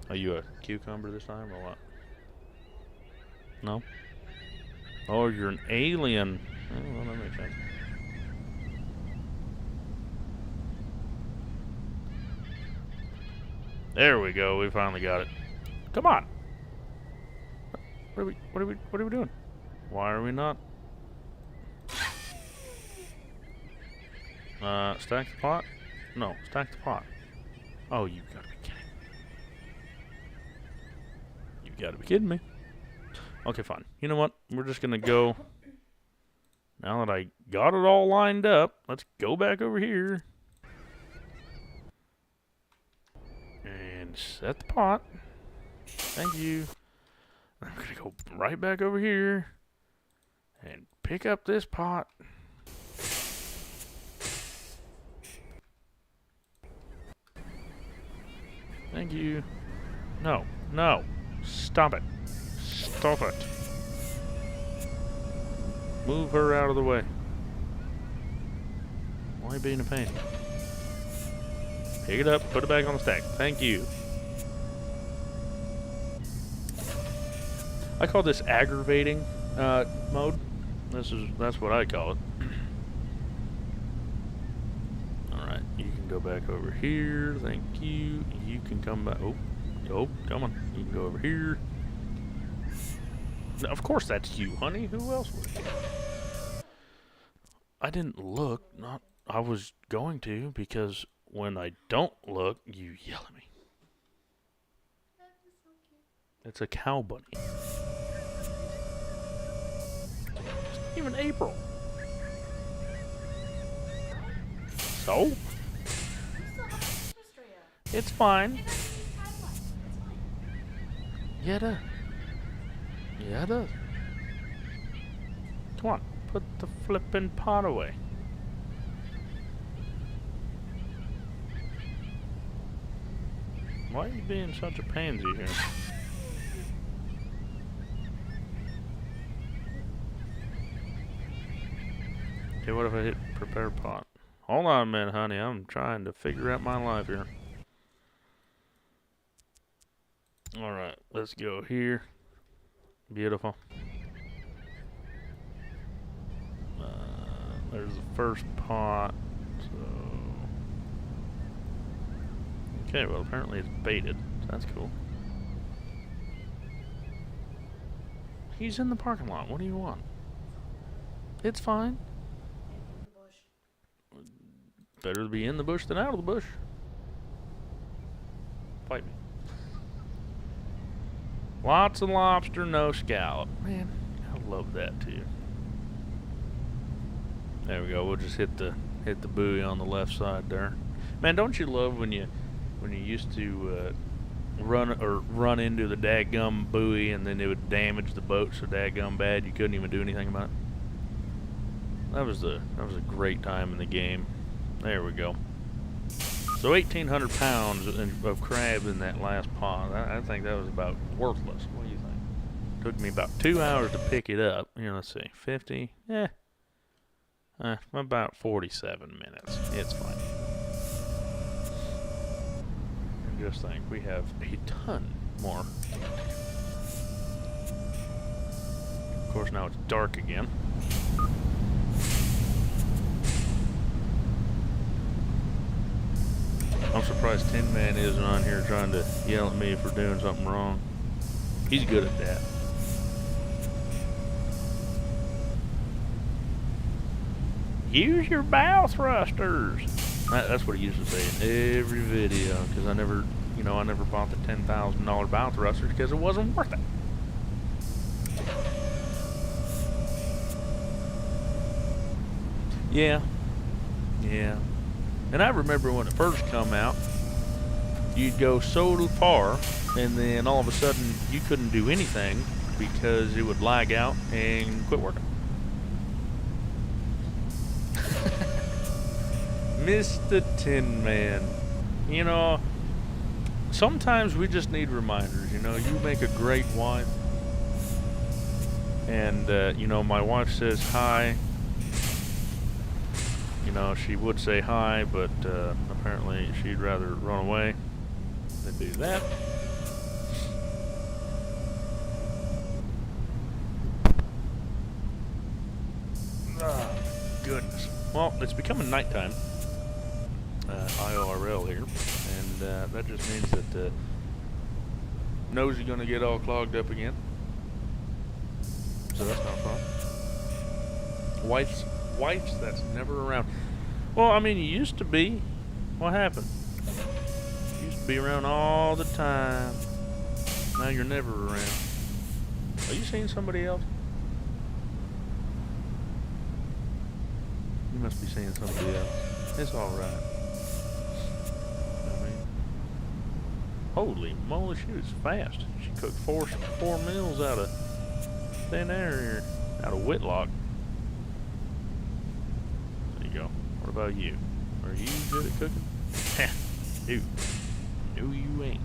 Are you a cucumber this time or what? No? Oh, you're an alien. Oh, well, that makes sense. There we go. We finally got it. Come on. What are we doing? Why are we not? Stack the pot? No, stack the pot. Oh, you gotta be kidding. You gotta be kidding me. Okay, fine. You know what? We're just gonna go. Now that I got it all lined up, let's go back over here. And set the pot. Thank you. I'm gonna go right back over here and pick up this pot. Thank you. No, no. Stop it. Stop it. Move her out of the way. Why being a pain? Pick it up, put it back on the stack. Thank you. I call this aggravating mode. That's what I call it. Alright, you can go back over here. Thank you. You can come back. Oh, come on. You can go over here. Now, of course that's you, honey. Who else would? I didn't look. I was going to, because when I don't look, you yell at me. It's a cow bunny. It's not even April. So? It's fine. Yeah, it does. Yeah, it does. Come on, put the flippin' pot away. Why are you being such a pansy here? Okay, what if I hit prepare pot? Hold on a minute, honey. I'm trying to figure out my life here. Alright, let's go here. Beautiful. There's the first pot. So. Okay, well, apparently it's baited. So that's cool. He's in the parking lot. What do you want? It's fine. Better to be in the bush than out of the bush. Fight me. Lots of lobster, no scallop. Man, I love that too. There we go. We'll just hit the buoy on the left side there. Man, don't you love when you used to run into the dadgum buoy and then it would damage the boat so dadgum bad you couldn't even do anything about it? That was a great time in the game. There we go. So 1,800 pounds of crab in that last pot. I think that was about worthless. What do you think? Took me about 2 hours to pick it up. Here, let's see. 50? About 47 minutes. It's fine. And just think, we have a ton more. Of course, now it's dark again. I'm surprised Tin Man isn't on here trying to yell at me for doing something wrong. He's good at that. Use your bow thrusters. That's what he used to say in every video, because I never bought the $10,000 bow thrusters because it wasn't worth it. Yeah. And I remember when it first come out, you'd go so far, and then all of a sudden you couldn't do anything because it would lag out and quit working. Mr. Tin Man. You know, sometimes we just need reminders. You know, you make a great wife. And, you know, my wife says hi. You know, she would say hi, but apparently she'd rather run away than do that. Ah, goodness. Well, it's becoming nighttime. IRL here. And that just means that nose is going to get all clogged up again. So that's not fun. Wife's that's never around. Well, I mean, you used to be. What happened? You used to be around all the time. Now you're never around. Are you seeing somebody else? You must be seeing somebody else. It's all right. I mean, holy moly, she was fast. She cooked four meals out of thin air here, out of Whitlock. There you go. What about you? Are you good at cooking? No, you ain't.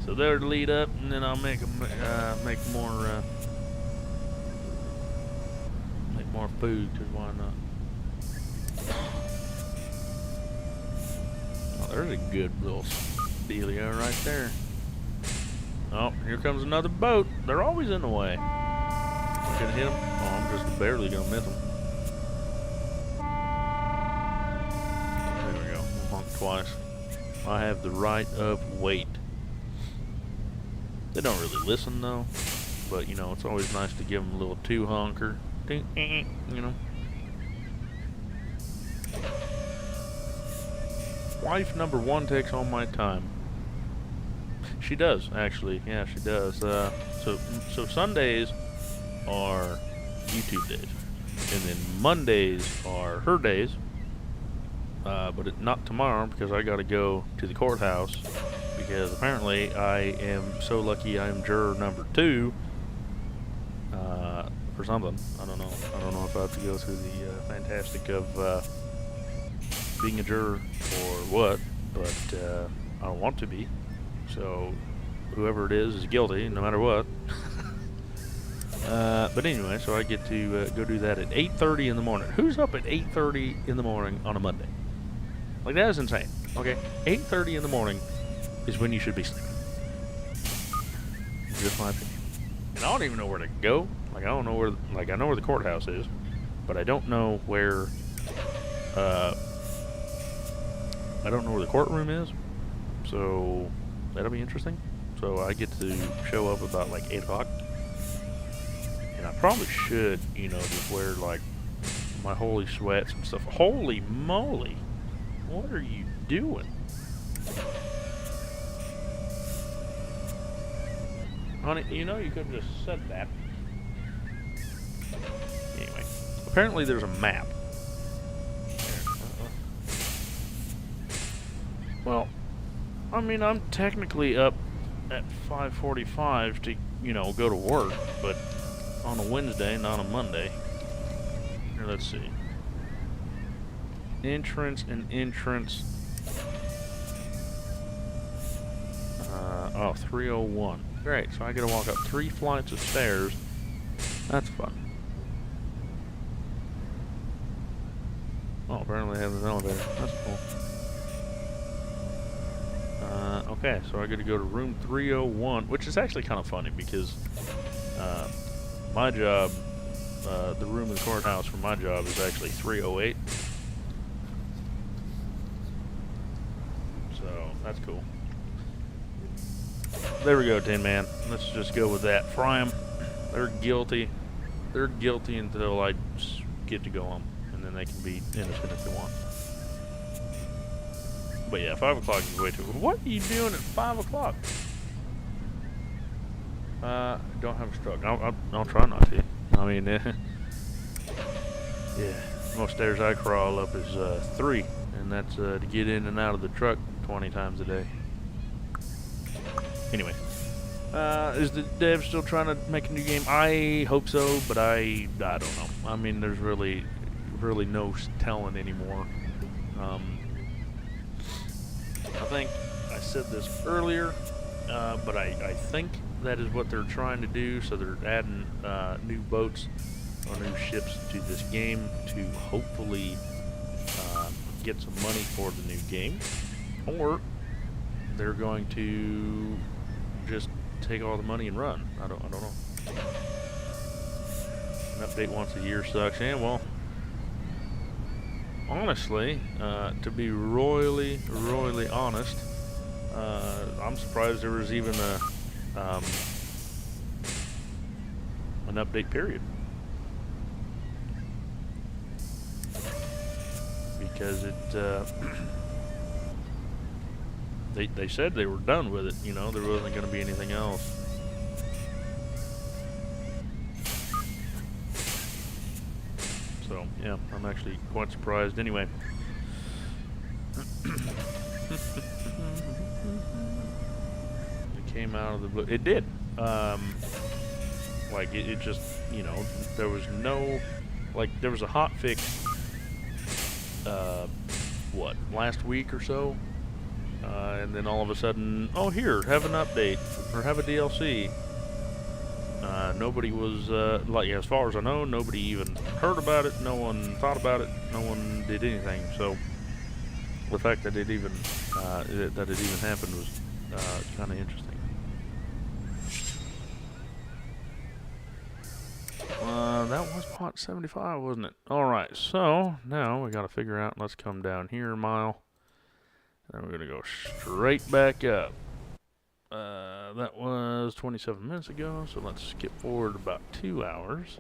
So they're to lead up, and then I'll make more food. Cause why not? Oh, there's a good little dealio right there. Oh, here comes another boat. They're always in the way. I'm gonna hit them. Oh, I'm just barely gonna miss them. There we go. We'll honk twice. I have the right of wait. They don't really listen though, but you know, it's always nice to give them a little two honker. You know. Wife number one takes all my time. She does, actually. Yeah, she does. So Sundays are YouTube days, and then Mondays are her days. But not tomorrow because I got to go to the courthouse because apparently I am so lucky I'm juror number 2 for something. I don't know if I have to go through the fantastic of being a juror or what, but I don't want to be. So whoever it is guilty no matter what. But anyway, so I get to go do that at 8:30 in the morning. Who's up at 8:30 in the morning on a Monday? Like, that is insane. Okay, 8:30 in the morning is when you should be sleeping. Just my opinion. And I don't even know where to go. Like, I don't know where. Like, I know where the courthouse is, but I don't know where. I don't know where the courtroom is. So that'll be interesting. So I get to show up about like 8 o'clock. And I probably should, you know, just wear like my holy sweats and stuff. Holy moly. What are you doing? Honey, you know you could have just said that. Anyway, apparently there's a map. Well, I mean, I'm technically up at 5:45 to, you know, go to work, but on a Wednesday, not a Monday. Here, let's see. Entrance and entrance. 301. Great, so I gotta walk up 3 flights of stairs. That's fun. Oh, apparently they have an elevator. That's cool. Okay, so I gotta go to room 301, which is actually kind of funny because my job, the room in the courthouse for my job is actually 308. So, that's cool. There we go, Tin Man. Let's just go with that. Fry them. They're guilty. They're guilty until I get to go home. And then they can be innocent if they want. But yeah, 5 o'clock is way too... What are you doing at 5 o'clock? Don't have a stroke. I'll try not to. I mean, yeah, most stairs I crawl up is 3. And that's to get in and out of the truck 20 times a day. Anyway, Is the dev still trying to make a new game? I hope so, but I don't know. I mean, there's really no telling anymore. I think I said this earlier, but I think that is what they're trying to do. So they're adding new boats or new ships to this game to hopefully get some money for the new game, or they're going to just take all the money and run. I don't know. An update once a year sucks. Yeah, well, honestly, to be royally honest, I'm surprised there was even an update period, because it they said they were done with it. You know, there wasn't going to be anything else. So yeah, I'm actually quite surprised. Anyway. It came out of the blue. It did. Like it just, you know, there was no, like there was a hot fix. What, last week or so? And then all of a sudden, oh here, have an update or have a DLC. Nobody was like, as far as I know, nobody even heard about it. No one thought about it. No one did anything. So the fact that it even happened was kind of interesting. That was pot 75, wasn't it? All right, so now we got to figure out. Let's come down here a mile. Then we're gonna go straight back up. That was 27 minutes ago, so let's skip forward about 2 hours.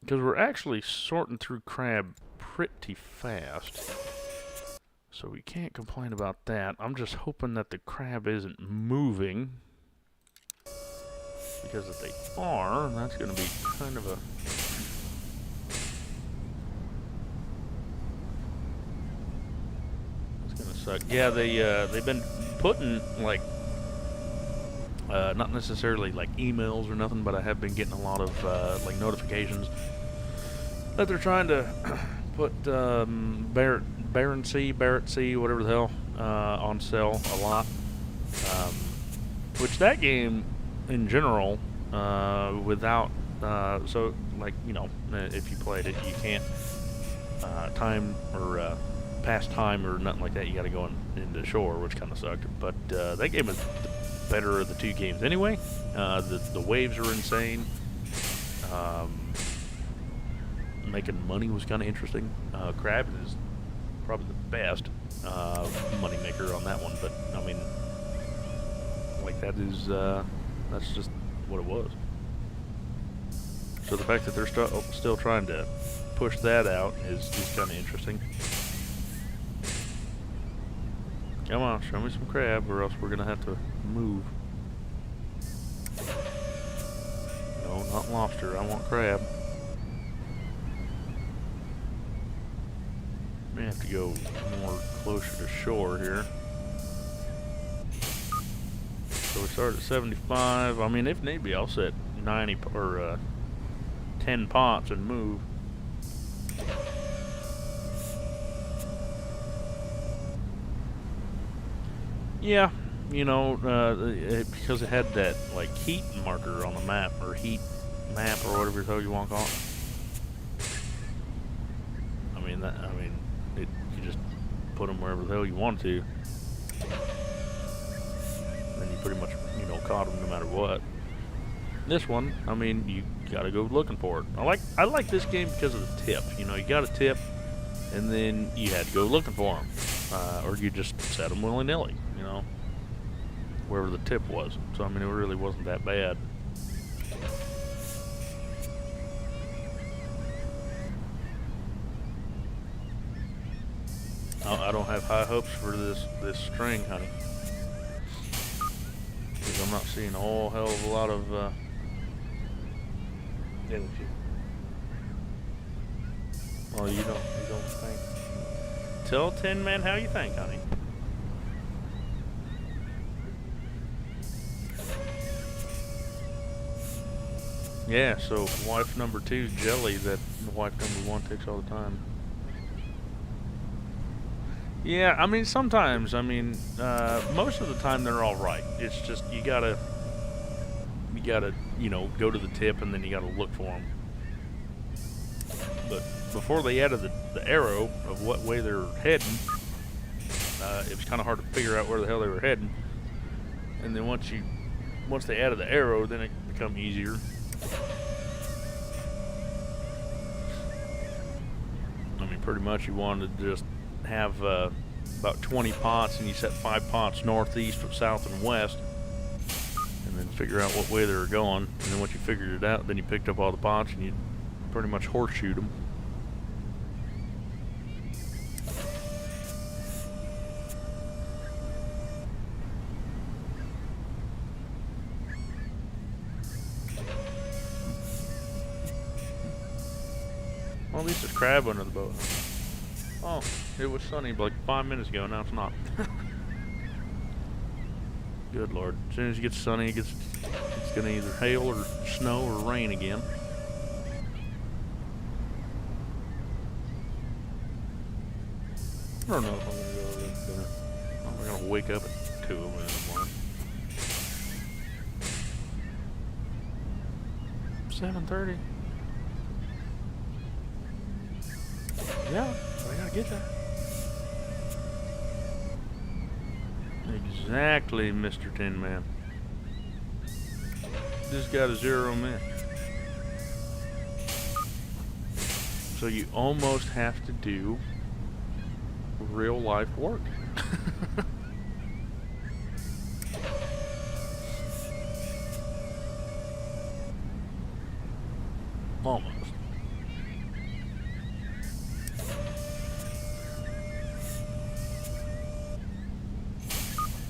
Because we're actually sorting through crab pretty fast. So we can't complain about that. I'm just hoping that the crab isn't moving. Because if they are, that's gonna be kind of a... Yeah, they've been putting like not necessarily like emails or nothing, but I have been getting a lot of like notifications that they're trying to put Barrett Sea, whatever the hell, on sale a lot. Which that game in general, without so like, you know, if you played it, you can't time or past time or nothing like that. You got to go into shore, which kind of sucked. But that game is the better of the two games anyway. The waves are insane. Making money was kind of interesting. Crab is probably the best money maker on that one. But I mean, like that is that's just what it was. So the fact that they're still trying to push that out is kind of interesting. Come on, show me some crab, or else we're gonna have to move. No, not lobster. I want crab. May have to go more closer to shore here. So we start at 75. I mean, if need be, I'll set 90 or 10 pots and move. Yeah, you know, because it had that like heat marker on the map, or heat map, or whatever the hell you want to call it. You just put them wherever the hell you want to. Then you pretty much, you know, caught them no matter what. This one, I mean, you gotta go looking for it. I like this game because of the tip. You know, you got a tip, and then you had to go looking for them, or you just set them willy-nilly. You know, wherever the tip was. So I mean, it really wasn't that bad. I don't have high hopes for this string, honey, because I'm not seeing a whole hell of a lot of energy. Well, you don't think? Tell Tin Man how you think, honey. Yeah, so wife number 2's jelly that wife number 1 takes all the time. Yeah, I mean, sometimes, most of the time they're all right. It's just you gotta, go to the tip and then you gotta look for them. But before they added the arrow of what way they're heading, it was kind of hard to figure out where the hell they were heading. And then once they added the arrow, then it become easier. I mean, pretty much you wanted to just have about 20 pots, and you set 5 pots northeast, south, and west, and then figure out what way they were going. And then once you figured it out, then you picked up all the pots and you pretty much horseshoed them. Well, at least there's crab under the boat. Oh, it was sunny like 5 minutes ago, now it's not. Good Lord. As soon as it gets sunny, it's gonna either hail or snow or rain again. I don't know if I'm gonna go to dinner. I'm gonna wake up at 2 in the morning. 7:30. Yeah, but I gotta get there. Exactly, Mr. Tin Man. Just got a 0 minute. So you almost have to do real life work. Almost.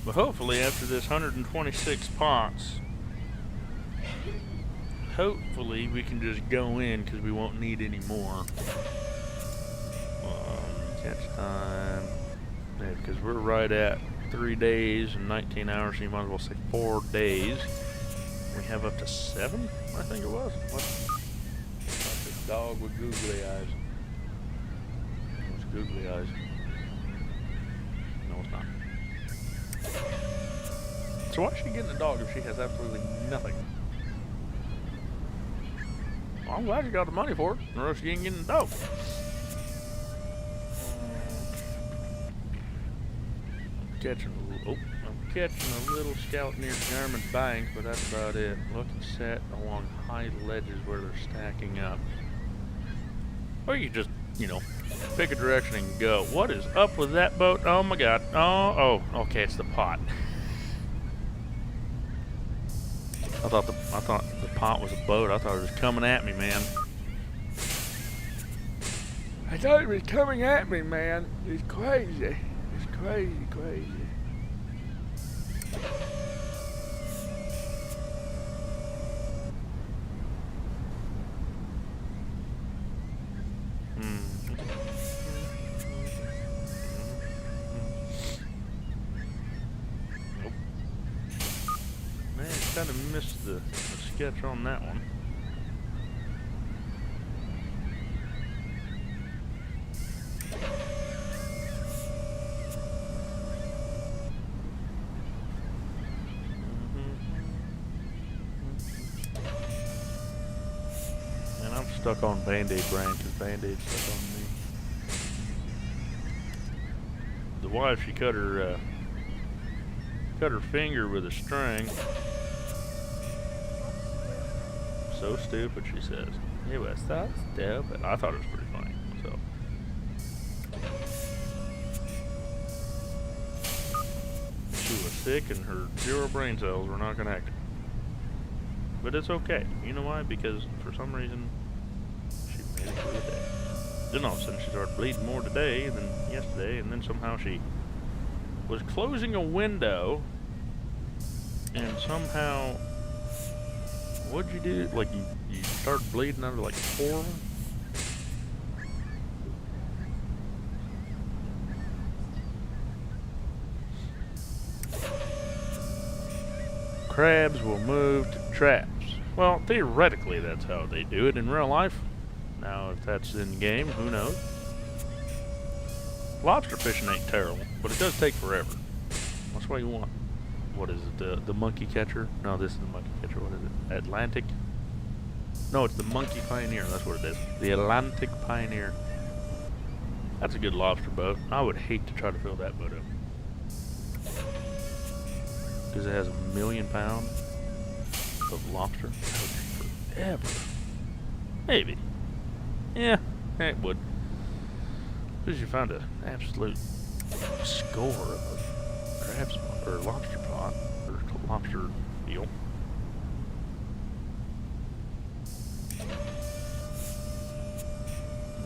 But hopefully after this 126 pots, hopefully we can just go in because we won't need any more. Catch time. Yeah, because we're right at 3 days and 19 hours, so you might as well say 4 days. We have up to 7, I think it was. What's this dog with googly eyes? What's googly eyes? No, it's not. So why is she getting a dog if she has absolutely nothing? Well, I'm glad you got the money for it, or else you ain't getting a dog. I'm catching a little scout near German Bank, but that's about it. Looking set along high ledges where they're stacking up. Or you just, pick a direction and go. What is up with that boat? Oh my God. Oh, okay, it's the pot. I thought the pot was a boat. I thought it was coming at me, man. I thought it was coming at me, man. It's crazy. It's crazy. Nope. Man, kind of missed the sketch on that one. Stuck on Band-Aid brand because Band-Aid's stuck on me. The wife, she cut her finger with a string. So stupid, she says. It was so stupid. I thought it was pretty funny. So she was sick and her 0 brain cells were not connected. But it's okay. You know why? Because for some reason through the day. Then all of a sudden she started bleeding more today than yesterday, and then somehow she was closing a window, and somehow, what'd you do? Like you started bleeding under like 4 of them? crabs will move to traps. Well, theoretically, that's how they do it in real life. Now, if that's in game, who knows? Lobster fishing ain't terrible, but it does take forever. That's what you want. What is it? The monkey catcher? No, this is the monkey catcher. What is it? Atlantic? No, it's the Monkey Pioneer. That's what it is. The Atlantic Pioneer. That's a good lobster boat. I would hate to try to fill that boat up. Because it has 1 million pounds of lobster. That would take forever. Maybe. Yeah, it would. Because you found an absolute score of a crab spot, or lobster pot, or lobster eel.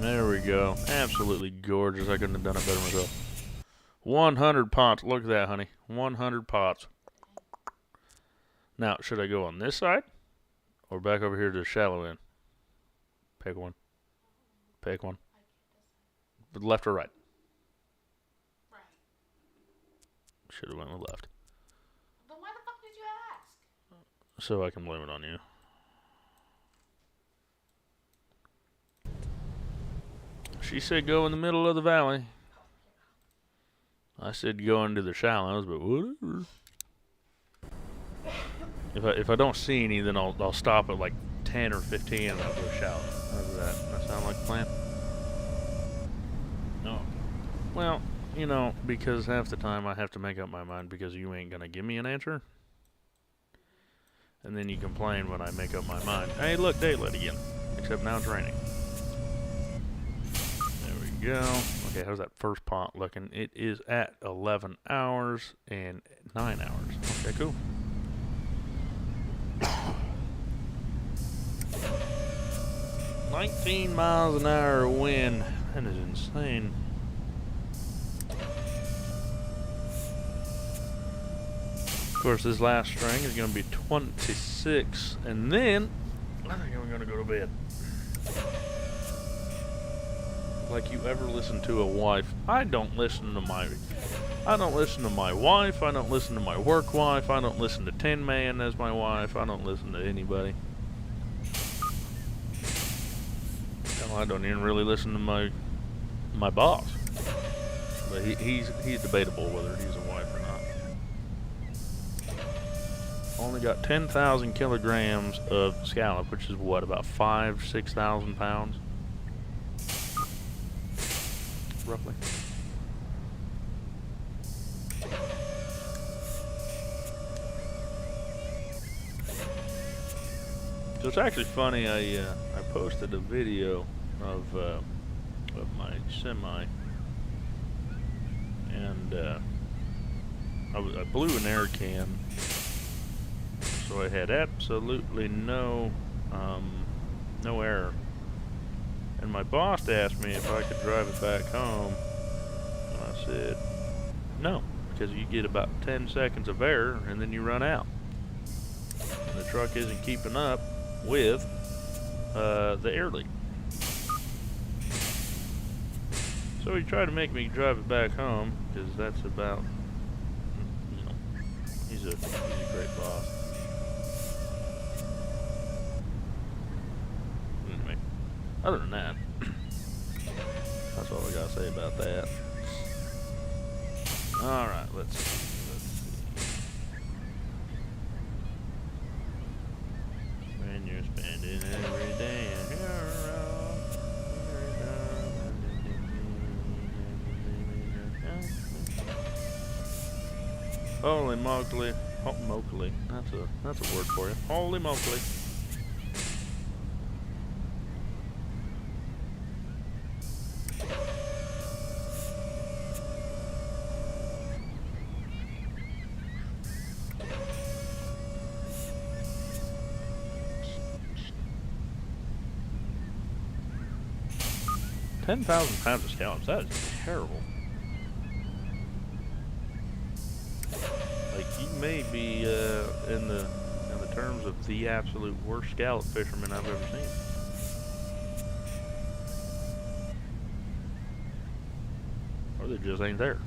There we go. Absolutely gorgeous. I couldn't have done it better myself. 100 pots. Look at that, honey. 100 pots. Now, should I go on this side? Or back over here to the shallow end? Pick one. Pick one. Left or right? Right. Should have went with left. Then why the fuck did you ask? So I can blame it on you. She said go in the middle of the valley. I said go into the shallows, but whatever. If I don't see any, then I'll stop at like 10 or 15 and I'll go shallow. How's that? Does that sound like a plan? No. Well, you know, because half the time I have to make up my mind because you ain't gonna give me an answer. And then you complain when I make up my mind. Hey, look, daylight again. Except now it's raining. Go. Okay, how's that first pot looking? It is at 11 hours and 9 hours. Okay, cool. $19 miles an hour wind. That is insane. Of course, this last string is going to be 26, and then I think I'm going to go to bed. Like you ever listen to a wife. I don't listen to my wife. I don't listen to my work wife. I don't listen to Tin Man as my wife. I don't listen to anybody. Hell, I don't even really listen to my boss. But he's debatable whether he's a wife or not. Only got 10,000 kilograms of scallop, which is what, about 6,000 pounds? Roughly. So it's actually funny. I posted a video of my semi, and I blew an air can, so I had absolutely no air. And my boss asked me if I could drive it back home. And I said, no, because you get about 10 seconds of air and then you run out. And the truck isn't keeping up with the air leak. So he tried to make me drive it back home, because that's about, you know, he's a great boss. Anyway. Other than that, that's all we gotta say about that. Alright, let's see. When you're spending every day in your holy moly. Oh, moly. That's a word for you. Holy moly. 10,000 pounds of scallops. That is terrible. Like, you may be in the terms of the absolute worst scallop fisherman I've ever seen. Or they just ain't there.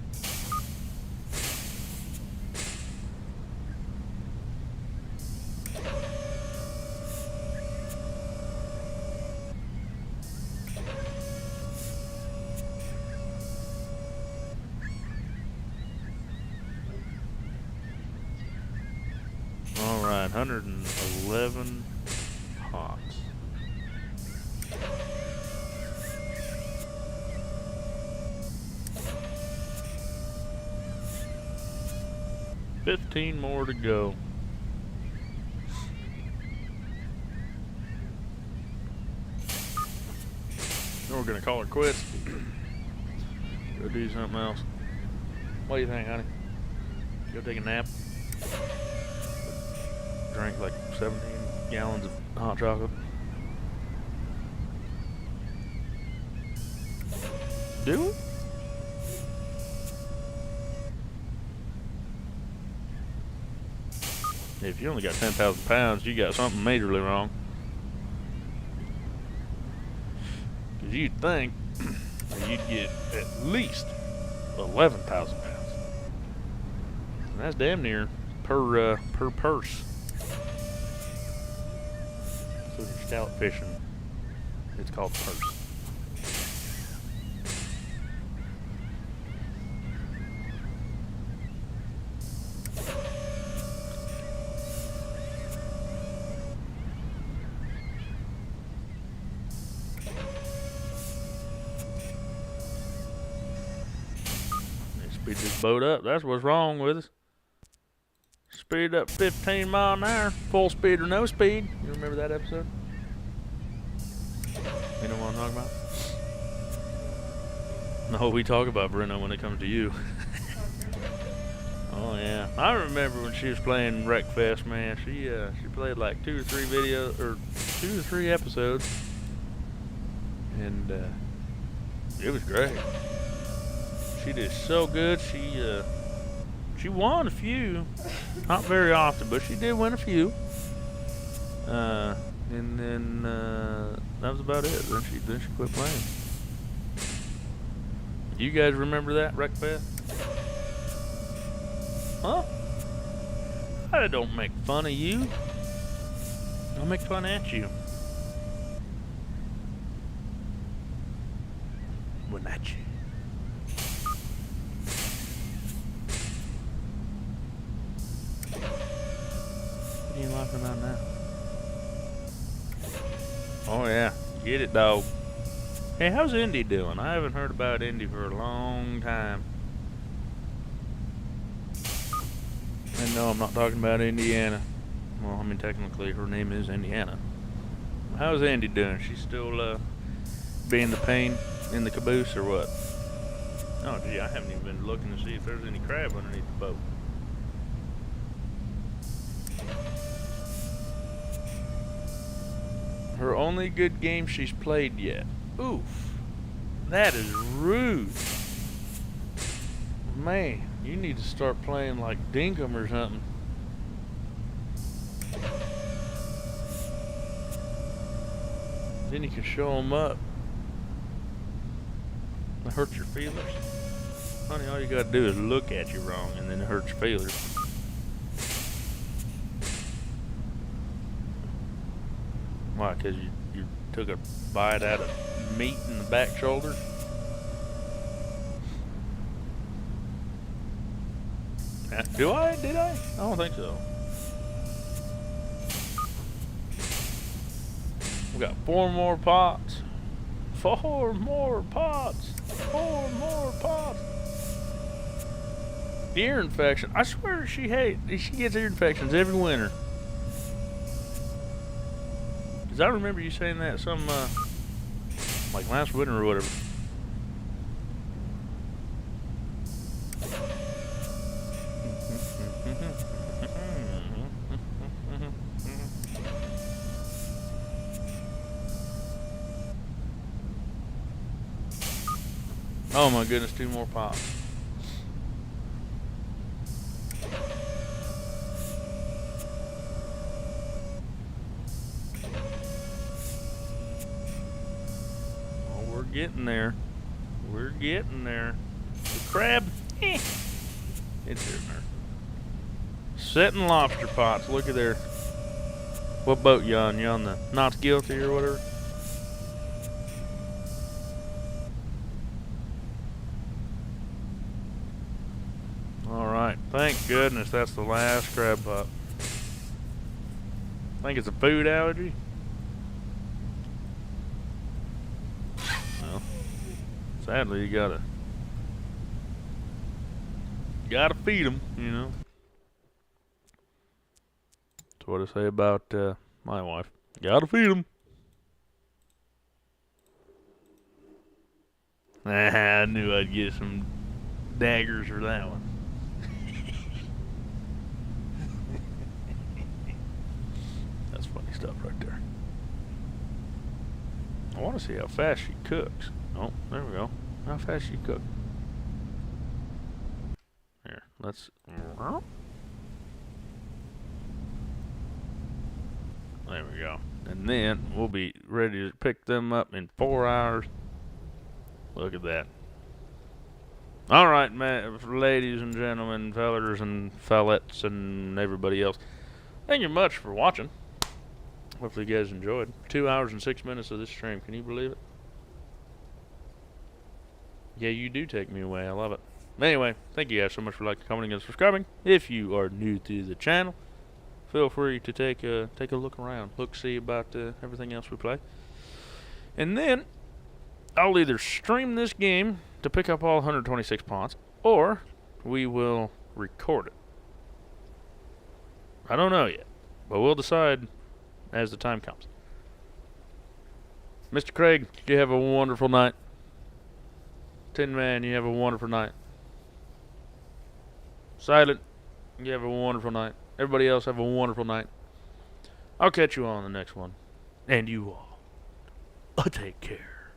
Alright, 111 pots. $15 more to go. Then we're gonna call her quits. Go do something else. What do you think, honey? Go take a nap? Drink like 17 gallons of hot chocolate? Do it? If you only got 10,000 pounds, you got something majorly wrong. Because you'd think that you'd get at least 11,000 pounds. And that's damn near per purse. So if you're scallop fishing, it's called purse. Speed this boat up. That's what's wrong with us. Speed up 15 miles an hour. Full speed or no speed. You remember that episode? You know what I'm talking about? No, we talk about Brenna when it comes to you. Oh yeah, I remember when she was playing Wreckfest, man. She played like 2 or 3 videos or 2 or 3 episodes, and it was great. She did so good. She won a few, not very often, but she did win a few. And then that was about it. Then she quit playing. You guys remember that Wreckfest? Huh? I don't make fun of you. I'll make fun at you. When at you. What are you laughing about now? Oh yeah, get it, dog. Hey, how's Indy doing? I haven't heard about Indy for a long time. And no, I'm not talking about Indiana. Well, I mean, technically her name is Indiana. How's Andy doing? She's still being the pain in the caboose or what? Oh gee, I haven't even been looking to see if there's any crab underneath the boat. Her only good game she's played yet. Oof. That is rude. Man, you need to start playing like Dinkum or something. Then you can show them up. It hurts your feelers. Honey, all you gotta do is look at you wrong and then it hurts your feelers. Why? Because you took a bite out of meat in the back shoulder? Do I? Did I? I don't think so. We got 4 more pots. 4 more pots. 4 more pots. Ear infection. I swear she gets ear infections every winter. Cause I remember you saying that some like last winter or whatever. Oh my goodness, 2 more pops. Oh, we're getting there. We're getting there. The crab, it's in there. Setting lobster pots, look at there. What boat you on? You on the Not Guilty or whatever? Thank goodness that's the last crab pot. Think it's a food allergy? Well, sadly, you gotta feed them, you know. That's what I say about my wife. Gotta feed them. I knew I'd get some daggers for that one. That's funny stuff right there. I want to see how fast she cooks. Oh, there we go. How fast she cooks. Here, let's... There we go. And then we'll be ready to pick them up in 4 hours. Look at that. All right, man, ladies and gentlemen, fellers and fellettes and everybody else. Thank you much for watching. Hopefully you guys enjoyed. 2 hours and 6 minutes of this stream. Can you believe it? Yeah, you do take me away. I love it. Anyway, thank you guys so much for liking, commenting, and subscribing. If you are new to the channel, feel free to take a look around. See about everything else we play. And then I'll either stream this game to pick up all 126 pots, or we will record it. I don't know yet, but we'll decide as the time comes. Mr. Craig, you have a wonderful night. Tin Man, you have a wonderful night. Silent, you have a wonderful night. Everybody else have a wonderful night. I'll catch you all on the next one. And you all, take care.